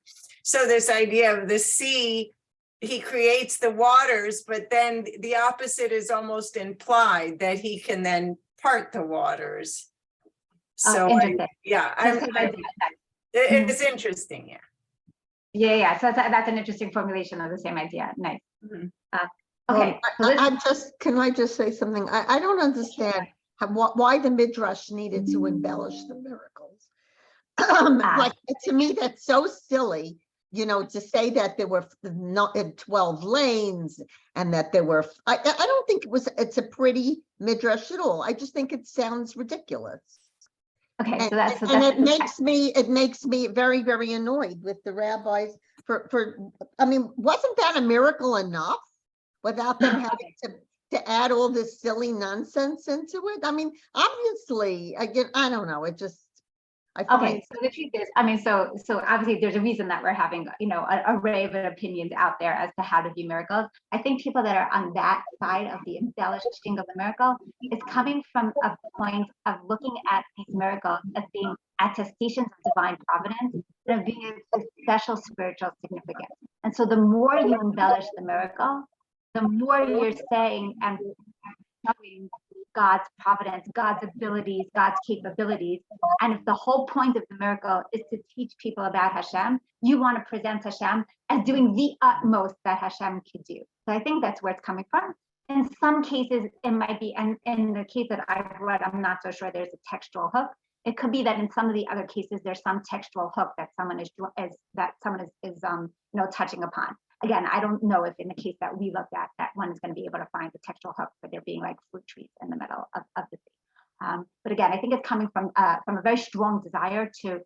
So this idea of the sea, he creates the waters, but then the opposite is almost implied, that he can then part the waters. So it's interesting. Yeah. So that's an interesting formulation of the same idea. Nice. Mm-hmm. Okay. Can I just say something? I don't understand why the midrash needed to embellish the miracles. Like, to me, that's so silly. To say that there were 12 lanes and that there were, I don't think it's a pretty midrash at all. I just think it sounds ridiculous. Okay, and, so that's it makes me very, very annoyed with the rabbis I mean, wasn't that a miracle enough without them having to add all this silly nonsense into it? I mean, obviously, again, I don't know. It just, okay, so the truth is, I mean, so obviously there's a reason that we're having, an array of opinions out there as to how to view miracles. I think people that are on that side of the embellishing of the miracle is coming from a point of looking at these miracles as being attestations of divine providence and of being a special spiritual significance. And so the more you embellish the miracle, the more you're saying and showing God's providence, God's abilities, God's capabilities. And if the whole point of the miracle is to teach people about Hashem, you want to present Hashem as doing the utmost that Hashem could do. So I think that's where it's coming from. In some cases, it might be, and in the case that I've read, I'm not so sure there's a textual hook. It could be that in some of the other cases, there's some textual hook that someone is touching upon. Again, I don't know if in the case that we looked at, that one is going to be able to find the textual hook for there being like fruit trees in the middle of the sea. But again, I think it's coming from a very strong desire to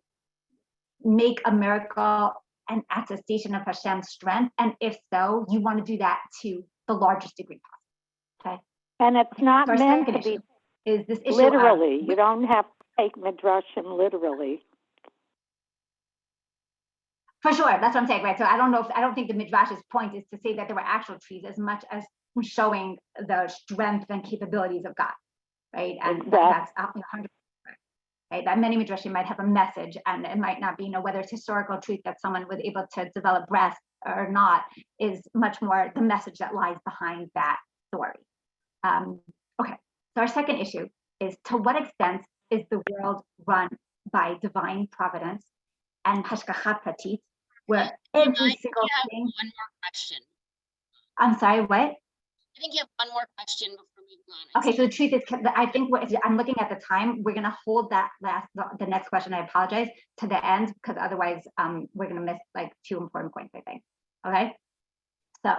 make a miracle an attestation of Hashem's strength. And if so, you want to do that to the largest degree possible. Okay. And it's not meant to be is this issue literally. You don't have to take midrashim literally. For sure, that's what I'm saying, right? So I don't think the Midrash's point is to say that there were actual trees as much as showing the strength and capabilities of God, right? And that's 100%, right? That many Midrashim might have a message, and it might not be, whether it's historical truth that someone was able to develop breath or not is much more the message that lies behind that story. Okay, so our second issue is, to what extent is the world run by divine providence and hashgacha pratit, where every single thing. One more question. I'm sorry, what? I think you have one more question before we go on. Okay, so the truth is, I think I'm looking at the time. We're gonna hold that the next question, I apologize, to the end, because otherwise we're gonna miss like 2 important points, I think. Okay, so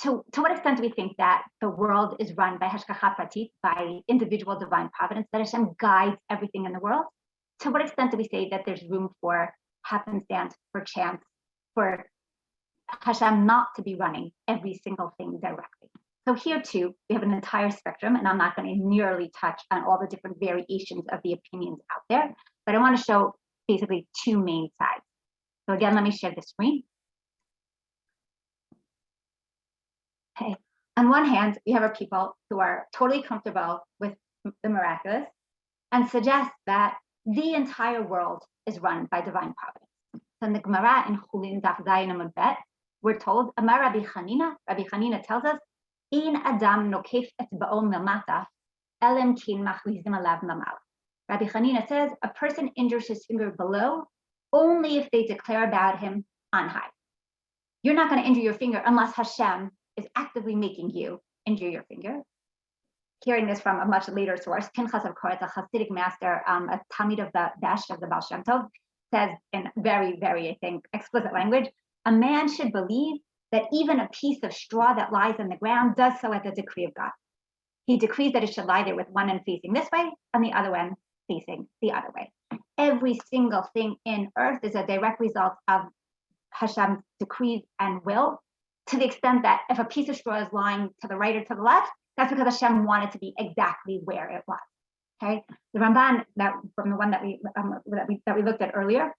to what extent do we think that the world is run by hashgacha pratit, by individual divine providence, that Hashem guides everything in the world? To what extent do we say that there's room for happenstance, for chance, for Hashem not to be running every single thing directly? So here too, we have an entire spectrum, and I'm not going to nearly touch on all the different variations of the opinions out there, but I want to show basically 2 main sides. So again, let me share the screen. Okay. On one hand, we have our people who are totally comfortable with the miraculous and suggest that the entire world is run by divine providence. So in the Gemara in Chulin Daf Zayin Amud Bet, we're told, Amar Rabbi Chanina tells us, In Adam nokef etzba'o milmata, elem kin machrizim alav mamala. Rabbi Chanina says, a person injures his finger below only if they declare about him on high. You're not going to injure your finger unless Hashem is actively making you injure your finger. Hearing this from a much later source, Pinchas of Koretz, a Hasidic master, a Talmid of the Besh of the Baal Shem Tov, says in very, very, I think, explicit language, a man should believe that even a piece of straw that lies on the ground does so at the decree of God. He decrees that it should lie there with one end facing this way and the other one facing the other way. Every single thing in earth is a direct result of Hashem's decrees and will, to the extent that if a piece of straw is lying to the right or to the left, that's because Hashem wanted to be exactly where it was. Okay, the Ramban, that from the one that we looked at earlier,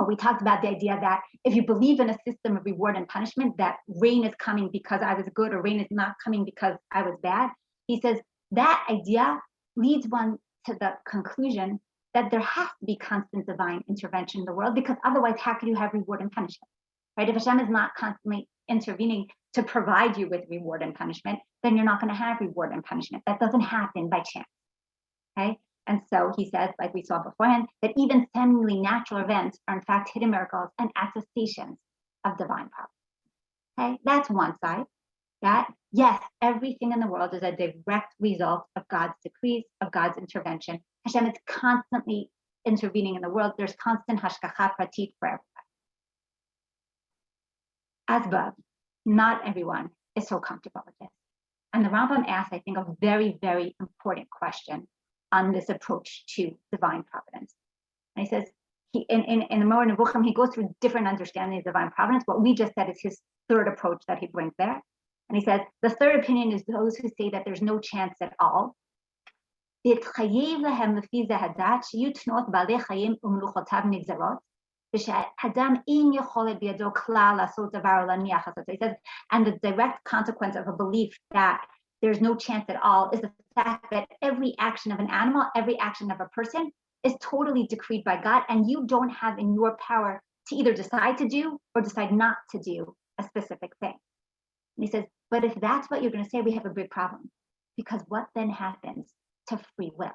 we talked about the idea that if you believe in a system of reward and punishment, that rain is coming because I was good or rain is not coming because I was bad. He says that idea leads one to the conclusion that there has to be constant divine intervention in the world, because otherwise, how could you have reward and punishment? Right? If Hashem is not constantly intervening to provide you with reward and punishment, then you're not going to have reward and punishment. That doesn't happen by chance. Okay? And so he says, like we saw beforehand, that even seemingly natural events are in fact hidden miracles and attestations of divine providence. Okay? That's one side. That, yes, everything in the world is a direct result of God's decrees, of God's intervention. Hashem is constantly intervening in the world. There's constant hashgacha pratit for everybody. As above, not everyone is so comfortable with this. And the Rambam asks, I think, a very, very important question on this approach to divine providence. And he says, in the Moreh Nevuchim, he goes through different understandings of divine providence. What we just said is his third approach that he brings there. And he says, the third opinion is those who say that there's no chance at all. So he says, and the direct consequence of a belief that there's no chance at all is the fact that every action of an animal, every action of a person is totally decreed by God, and you don't have in your power to either decide to do or decide not to do a specific thing. And he says, but if that's what you're going to say, we have a big problem, because what then happens to free will?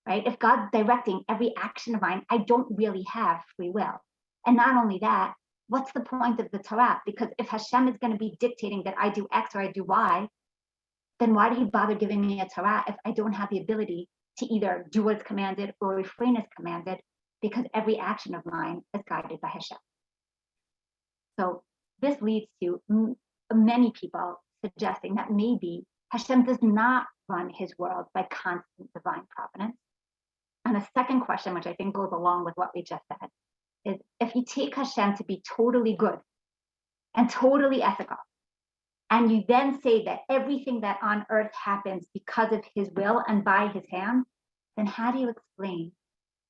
Right? If God's directing every action of mine, I don't really have free will. And not only that, what's the point of the Torah? Because if Hashem is going to be dictating that I do X or I do Y, then why did he bother giving me a Torah if I don't have the ability to either do what's commanded or refrain as commanded, because every action of mine is guided by Hashem? So this leads to many people suggesting that maybe Hashem does not run his world by constant divine providence. And the second question, which I think goes along with what we just said, is if you take Hashem to be totally good and totally ethical, and you then say that everything that on earth happens because of his will and by his hand, then how do you explain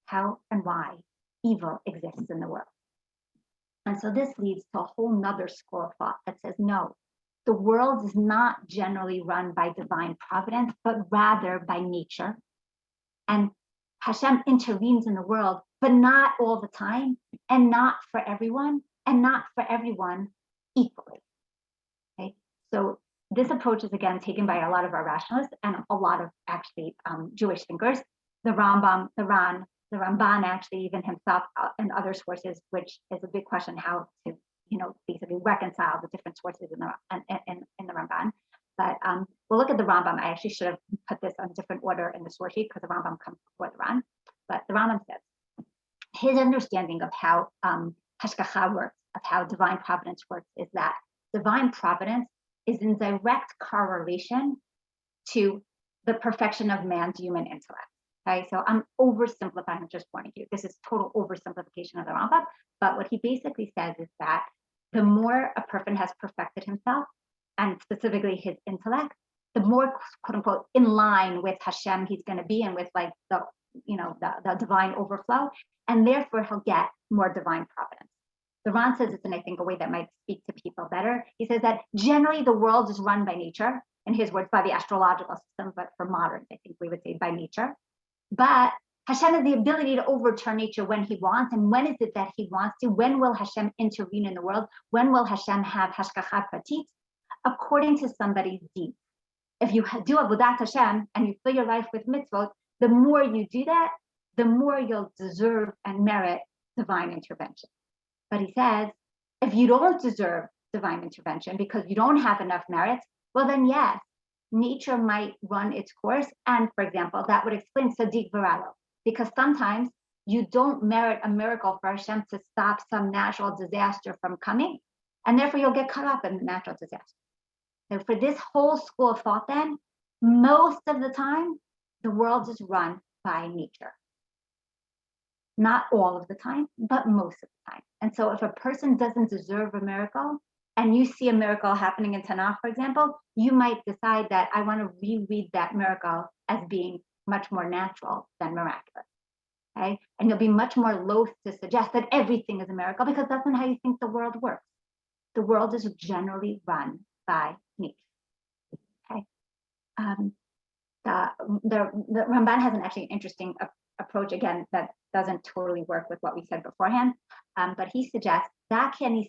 how and why evil exists in the world. And so this leads to a whole nother school of thought that says, no, the world is not generally run by divine providence, but rather by nature. And Hashem intervenes in the world, but not all the time, and not for everyone, and not for everyone equally. Okay, so this approach is again taken by a lot of our rationalists and a lot of actually Jewish thinkers. The Rambam, the Ramban actually even himself and other sources, which is a big question how to, basically reconcile the different sources in the Ramban. But we'll look at the Rambam. I actually should have put this on a different order in the source sheet because the Rambam comes before the Ran. But the Rambam says his understanding of how Hashgacha works, of how divine providence works, is that divine providence is in direct correlation to the perfection of man's human intellect. Okay, so I'm oversimplifying, just warning you. This is total oversimplification of the Rambam. But what he basically says is that the more a person has perfected himself, and specifically his intellect, the more quote unquote in line with Hashem he's going to be, and with like the divine overflow, and therefore he'll get more divine providence. The Ran says it's in, I think, a way that might speak to people better. He says that generally the world is run by nature, in his words, by the astrological system, but for moderns, I think we would say by nature. But Hashem has the ability to overturn nature when he wants. And when is it that he wants to? When will Hashem intervene in the world? When will Hashem have hashgacha pratit? According to somebody's deeds. If you do avodat Hashem and you fill your life with mitzvot, the more you do that, the more you'll deserve and merit divine intervention. But he says, if you don't deserve divine intervention because you don't have enough merits, well then yes, nature might run its course. And for example, that would explain Sadiq Varalo, because sometimes you don't merit a miracle for Hashem to stop some natural disaster from coming, and therefore you'll get caught up in the natural disaster. So for this whole school of thought then, most of the time, the world is run by nature. Not all of the time, but most of the time. And so if a person doesn't deserve a miracle, and you see a miracle happening in Tanakh, for example, you might decide that I want to reread that miracle as being much more natural than miraculous. Okay? And you'll be much more loath to suggest that everything is a miracle, because that's not how you think the world works. The world is generally run by nature. Okay. The Ramban has an actually interesting approach, again, that doesn't totally work with what we said beforehand, but he suggests that so he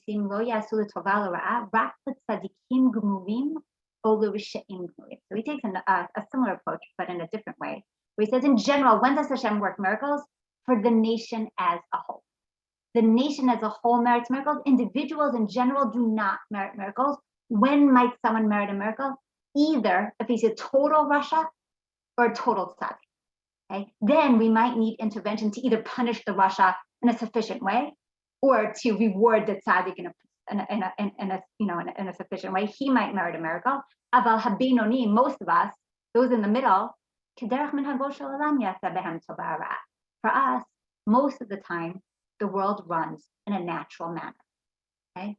takes a similar approach, but in a different way, where he says, in general, when does Hashem work miracles? For the nation as a whole. The nation as a whole merits miracles. Individuals in general do not merit miracles. When might someone merit a miracle? Either if he's a total rasha or a total tzaddik. Okay? Then we might need intervention to either punish the rasha in a sufficient way, or to reward the tzaddik in a sufficient way. He might merit a miracle. Aval habinoni, most of us, those in the middle, for us, most of the time, the world runs in a natural manner. Okay.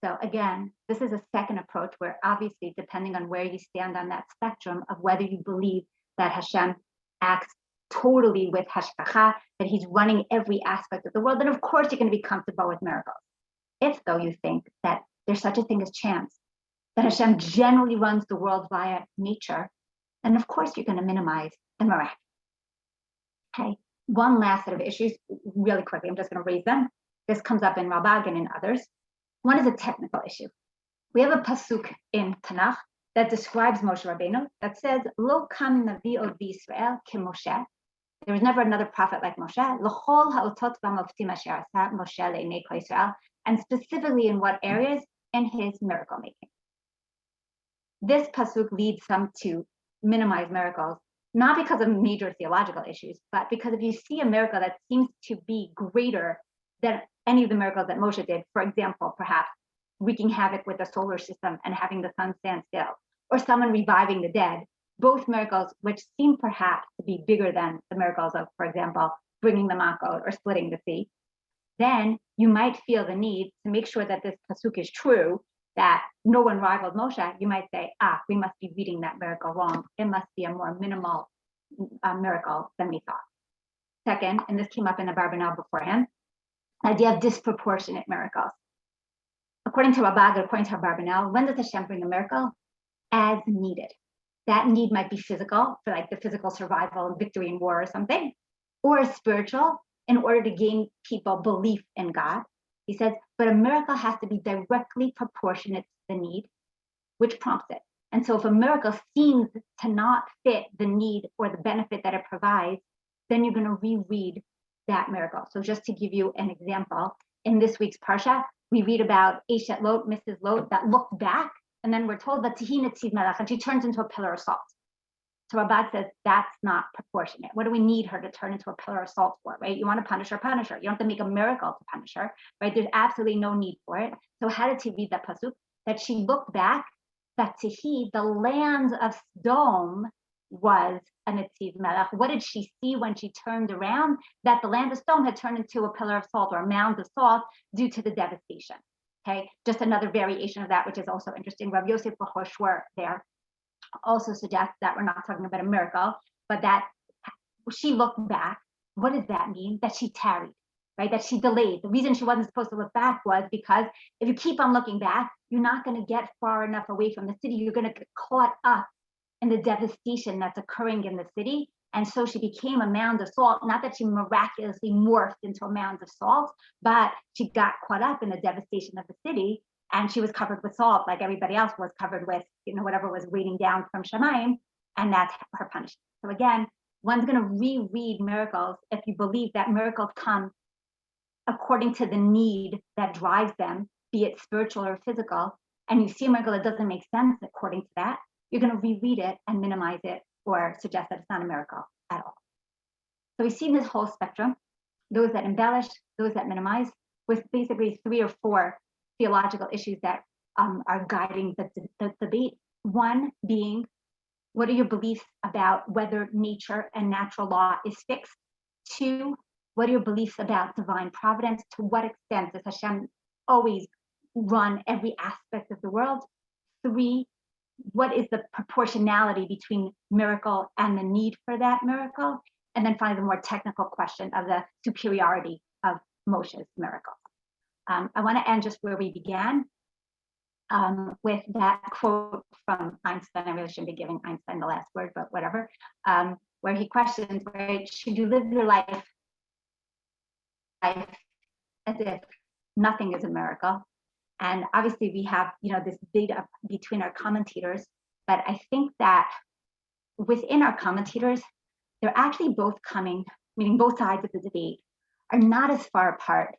So again, this is a second approach where obviously, depending on where you stand on that spectrum of whether you believe that Hashem acts totally with hashgacha, that he's running every aspect of the world, then of course you're going to be comfortable with miracles. If though you think that there's such a thing as chance, that Hashem generally runs the world via nature, then of course you're going to minimize the miraculous. Okay, one last set of issues really quickly, I'm just going to raise them. This comes up in Rabag and in others. One is a technical issue. We have a pasuk in Tanakh that describes Moshe Rabbeinu that says, Lo kam navi od Yisrael ke Moshe. There was never another prophet like Moshe. L'chol ha'otot v'moftim asher asa Moshe le'nei kol Yisrael. And specifically in what areas? In his miracle making. This pasuk leads some to minimize miracles, not because of major theological issues, but because if you see a miracle that seems to be greater than any of the miracles that Moshe did, for example, perhaps wreaking havoc with the solar system and having the sun stand still, or someone reviving the dead, both miracles which seem perhaps to be bigger than the miracles of, for example, bringing the Makot or splitting the sea, then you might feel the need to make sure that this pasuk is true, that no one rivaled Moshe. You might say, we must be reading that miracle wrong. It must be a more minimal miracle than we thought. Second, and this came up in the Barbanel beforehand, the idea of disproportionate miracles. According to Rabbah, according to Barbanel, when does Hashem bring a miracle? As needed. That need might be physical, for like the physical survival and victory in war or something, or spiritual, in order to gain people belief in God. He says, but a miracle has to be directly proportionate to the need, which prompts it. And so if a miracle seems to not fit the need or the benefit that it provides, then you're going to reread that miracle. So just to give you an example, in this week's Parsha, we read about Eshet Lot, Mrs. Lot, that looked back, and then we're told that Tihi Netziv Melech, and she turns into a pillar of salt. So Rabbah says that's not proportionate. What do we need her to turn into a pillar of salt for, right? You want to punish her, punish her. You don't have to make a miracle to punish her, right? There's absolutely no need for it. So how did he read that pasuk? That she looked back, that Tihi, the land of Sodom, was a Netziv Melech. What did she see when she turned around? That the land of Sodom had turned into a pillar of salt or a mound of salt due to the devastation. Okay, just another variation of that, which is also interesting. Rav Yosef B'Choshwer there also suggests that we're not talking about a miracle, but that she looked back. What does that mean? That she tarried, right? That she delayed. The reason she wasn't supposed to look back was because if you keep on looking back, you're not going to get far enough away from the city. You're going to get caught up in the devastation that's occurring in the city. And so she became a mound of salt. Not that she miraculously morphed into a mound of salt, but she got caught up in the devastation of the city. And she was covered with salt, like everybody else was covered with, whatever was raining down from Shemayim, and that's her punishment. So again, one's going to reread miracles if you believe that miracles come according to the need that drives them, be it spiritual or physical, and you see a miracle that doesn't make sense according to that, you're going to reread it and minimize it or suggest that it's not a miracle at all. So we've seen this whole spectrum, those that embellish, those that minimize, with basically 3 or 4 theological issues that are guiding the debate. One being, what are your beliefs about whether nature and natural law is fixed? 2, what are your beliefs about divine providence? To what extent does Hashem always run every aspect of the world? 3, what is the proportionality between miracle and the need for that miracle? And then finally, the more technical question of the superiority of Moshe's miracle. I want to end just where we began, with that quote from Einstein. I really shouldn't be giving Einstein the last word, but whatever, where he questions, right, should you live your life as if nothing is a miracle? And obviously we have, this debate between our commentators, but I think that within our commentators, they're actually both coming, meaning both sides of the debate are not as far apart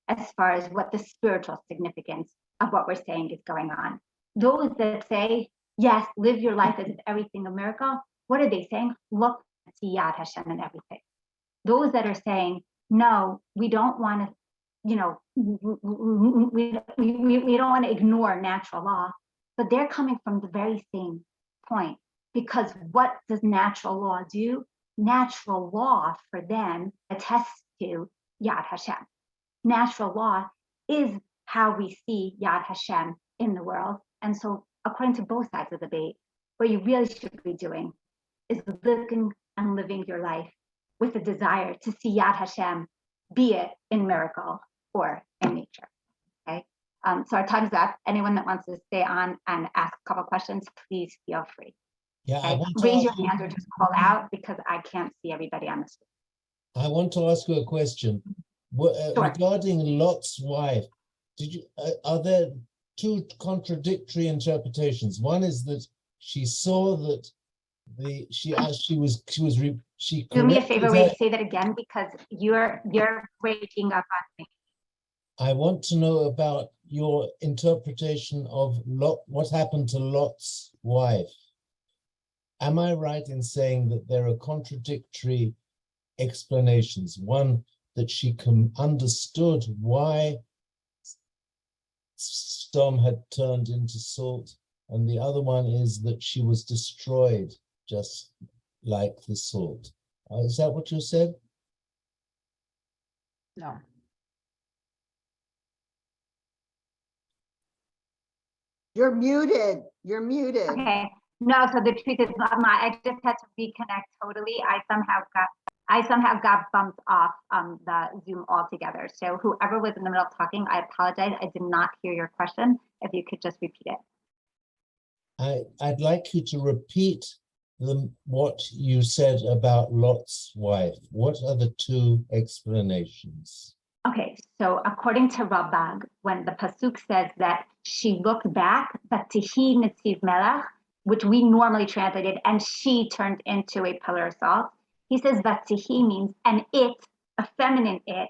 as far as what the spiritual significance of what we're saying is going on. Those that say, yes, live your life as if everything a miracle, what are they saying? Look and see Yad Hashem and everything. Those that are saying, no, we don't want to, we don't want to ignore natural law, but they're coming from the very same point, because what does natural law do? Natural law for them attests to Yad Hashem. Natural law is how we see Yad Hashem in the world. And so according to both sides of the debate, what you really should be doing is looking and living your life with a desire to see Yad Hashem, be it in miracle or in nature. Okay. So our time's up. Anyone that wants to stay on and ask a couple questions, please feel free. Yeah, okay? Raise your hand or just call out, because I can't see everybody on the screen. I want to ask you a question. Sure. Regarding Lot's wife, are there 2 contradictory interpretations? One is that she saw that she do me a favor, say that again, because you're breaking up on me. I want to know about your interpretation of Lot, what happened to Lot's wife. Am I right in saying that there are contradictory explanations? One, that she understood why Sodom had turned into salt, and the other one is that she was destroyed just like the salt. Is that what you said? No. You're muted. You're muted. Okay. No, so the truth is, I just had to reconnect totally. I somehow got bumped off the Zoom altogether. So whoever was in the middle of talking, I apologize. I did not hear your question. If you could just repeat it. I'd like you to repeat what you said about Lot's wife. What are the two explanations? Okay, so according to Rabag, when the pasuk says that she looked back, Vatihi Netziv Melech, which we normally translated, and she turned into a pillar of salt. He says Vatihi means, and it, a feminine it,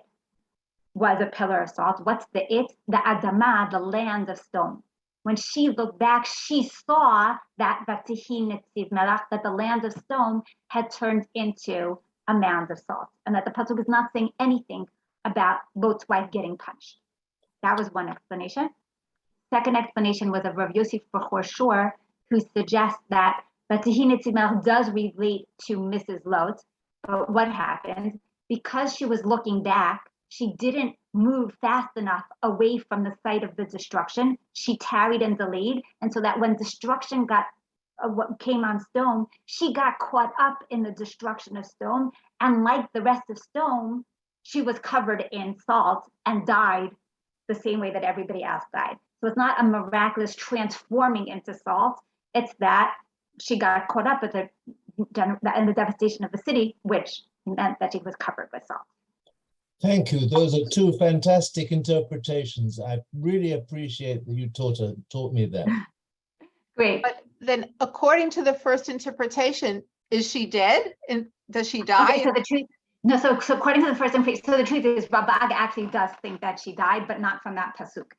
was a pillar of salt. What's the it? The Adamah, the land of stone. When she looked back, she saw that Vatihi Netziv Melech, that the land of stone had turned into a mound of salt, and that the pasuk is not saying anything about Lot's wife getting punched. That was one explanation. Second explanation was of Rav Yosef Bechor Shor, who suggests that Vatihi Netziv Melech does relate to Mrs. Lot, but what happened? Because she was looking back, she didn't move fast enough away from the site of the destruction. She tarried and delayed, and so that when destruction came on stone, she got caught up in the destruction of stone, and like the rest of stone, she was covered in salt and died the same way that everybody else died. So it's not a miraculous transforming into salt. It's that she got caught up in the devastation of the city, which meant that she was covered with salt. Thank you. Those are two fantastic interpretations. I really appreciate that you taught me that. Great. But then, according to the first interpretation, is she dead? And does she die? Okay, so the truth. No, so according to the first interpretation, so the truth is Rabag actually does think that she died, but not from that pasuk.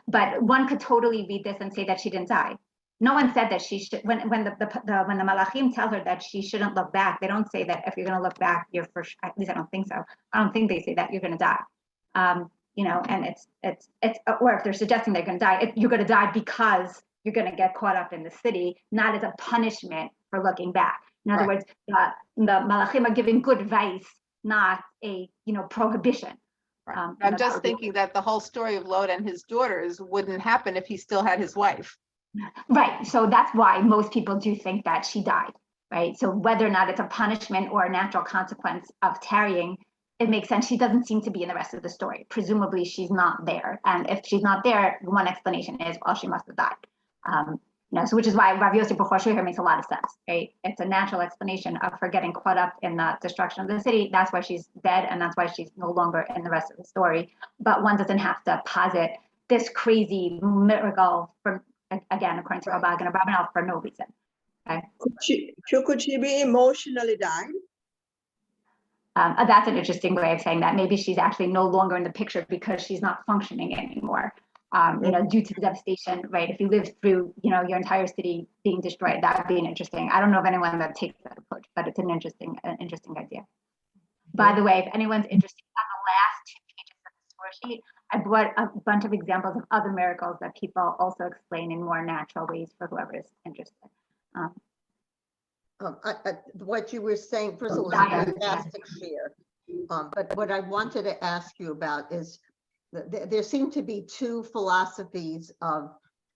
But one could totally read this and say that she didn't die. No one said that she should. When the Malachim tell her that she shouldn't look back, they don't say that if you're going to look back, you're for. At least I don't think so. I don't think they say that you're going to die. And it's or if they're suggesting they're going to die, you're going to die because you're going to get caught up in the city, not as a punishment for looking back. In other words, the Malachim are giving good advice, not a prohibition. I'm just thinking that the whole story of Lot and his daughters wouldn't happen if he still had his wife. Right. So that's why most people do think that she died. Right. So whether or not it's a punishment or a natural consequence of tarrying, it makes sense. She doesn't seem to be in the rest of the story. Presumably she's not there. And if she's not there, one explanation is, well, she must have died. So which is why Rav Yosef Bechor Shor here makes a lot of sense, right? It's a natural explanation of her getting caught up in the destruction of the city. That's why she's dead, and that's why she's no longer in the rest of the story. But one doesn't have to posit this crazy miracle from, again, according to Rabag and Abravanel, for no reason. Okay. Could she be emotionally died? That's an interesting way of saying that. Maybe she's actually no longer in the picture because she's not functioning anymore. Due to the devastation, right? If you lived through, your entire city being destroyed, that would be an interesting. I don't know of anyone that takes that approach, but it's an interesting idea. By the way, if anyone's interested, on the last 2 pages of the source sheet, I brought a bunch of examples of other miracles that people also explain in more natural ways for whoever is interested. What you were saying, first of all, is fantastic share. But what I wanted to ask you about is, there seem to be two philosophies of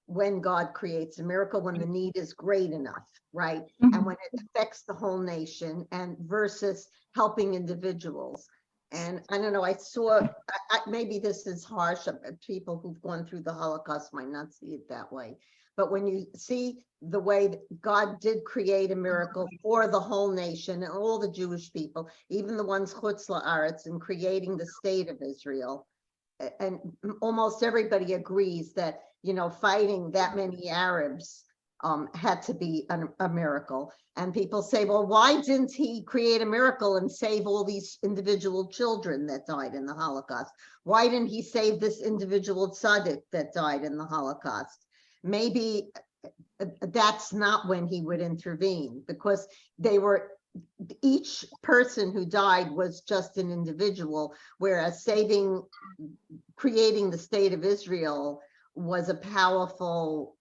when God creates a miracle, when the need is great enough, right? Mm-hmm. And when it affects the whole nation, and versus helping individuals. And I don't know, I saw, maybe this is harsh, people who've gone through the Holocaust might not see it that way. But when you see the way that God did create a miracle for the whole nation and all the Jewish people, even the ones chutz la'aretz, in creating the state of Israel, and almost everybody agrees that, fighting that many Arabs had to be a miracle. And people say, well, why didn't he create a miracle and save all these individual children that died in the Holocaust? Why didn't he save this individual tzaddik that died in the Holocaust? Maybe that's not when he would intervene, because each person who died was just an individual, whereas creating the state of Israel was a powerful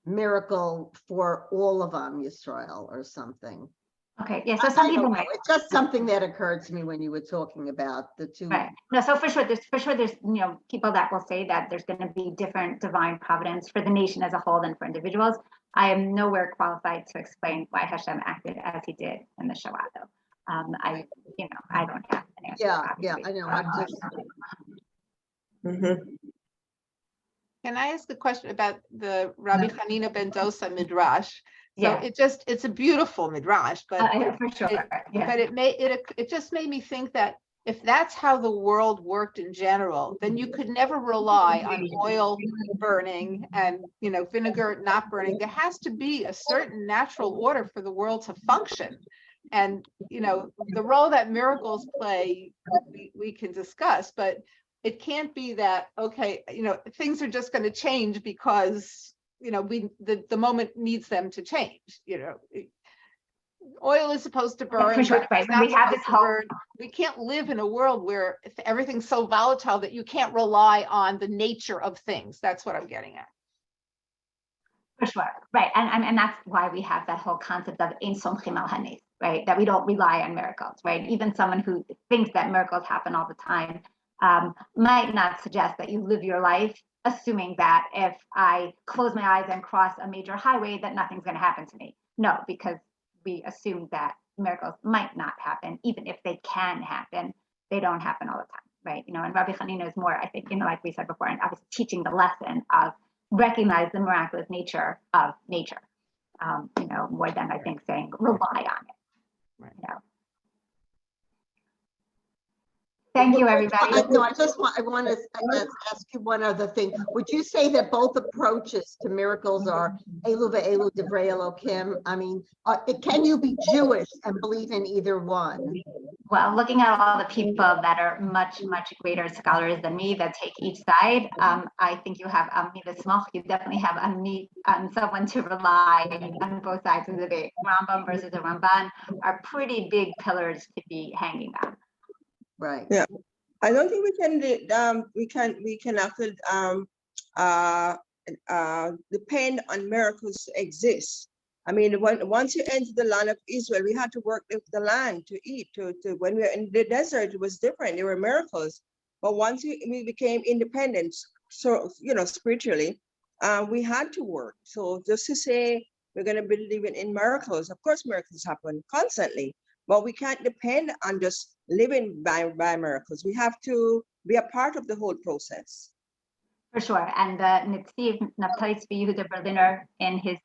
miracle for all of Am Yisrael or something. Okay, yeah, so some people might. It's just something that occurred to me when you were talking about the two. Right. No, so for sure there's people that will say that there's going to be different divine providence for the nation as a whole than for individuals. I am nowhere qualified to explain why Hashem acted as he did in the Shoah, though. I don't have an answer. Yeah, obviously. I know. I'm just, Mhm. Can I ask a question about the Rabbi Hanina ben Dosa midrash? So Yeah. it's a beautiful midrash, but For sure. Yeah. but it just made me think that if that's how the world worked in general, then you could never rely on oil burning and vinegar not burning. There has to be a certain natural order for the world to function. And the role that miracles play, we can discuss, but it can't be that, okay, things are just going to change because the moment needs them to change. Oil is supposed to burn. For sure, but right. it's When not we have supposed this to whole burn. We can't live in a world where everything's so volatile that you can't rely on the nature of things. That's what I'm getting at. For sure, right, and that's why we have that whole concept of ein somchim al hanes, right? That we don't rely on miracles, right? Even someone who thinks that miracles happen all the time might not suggest that you live your life assuming that if I close my eyes and cross a major highway, that nothing's going to happen to me. No, because we assume that miracles might not happen, even if they can happen, they don't happen all the time, right? And Rabbi Hanina is more, I think, like we said before, and obviously teaching the lesson of recognize the miraculous nature of nature, more than I think saying rely on it. Right. Thank you, everybody. I want to ask you one other thing. Would you say that both approaches to miracles are Elu ve'elu divrei Elokim? I mean, can you be Jewish and believe in either one? Well, looking at all the people that are much, much greater scholars than me that take each side, I think you have Amni V'Smoch. You definitely have someone to rely on both sides of the debate. Rambam versus the Ramban are pretty big pillars to be hanging on. Right. Yeah. I don't think we can actually depend on miracles to exist. I mean, once you enter the land of Israel, we had to work with the land to eat. When we were in the desert, it was different. There were miracles, but once we became independent, so spiritually, we had to work. So just to say we're going to believe in miracles, of course, miracles happen constantly, but we can't depend on just living by miracles. We have to be a part of the whole process. For sure, and the Nitziv Naftali Tzvi Yehuda Berliner in his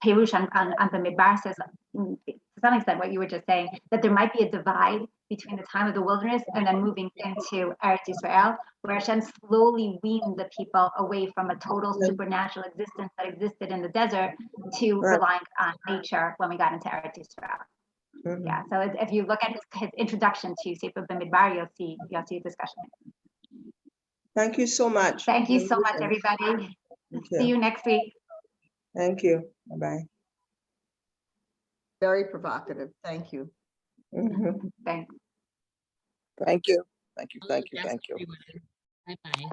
Perush on the Midbar says, to some extent, what you were just saying, that there might be a divide between the time of the wilderness and then moving into Eretz Yisrael, where Hashem slowly weaned the people away from a total supernatural existence that existed in the desert to relying on nature when we got into Eretz Yisrael. Mhm. Yeah, so if you look at his introduction to Sefer B'Midbar, you'll see a discussion. Thank you so much. Thank you so much, everybody. See you next week. Thank you. Bye-bye. Very provocative. Thank you. Thanks. Thank you. Bye-bye.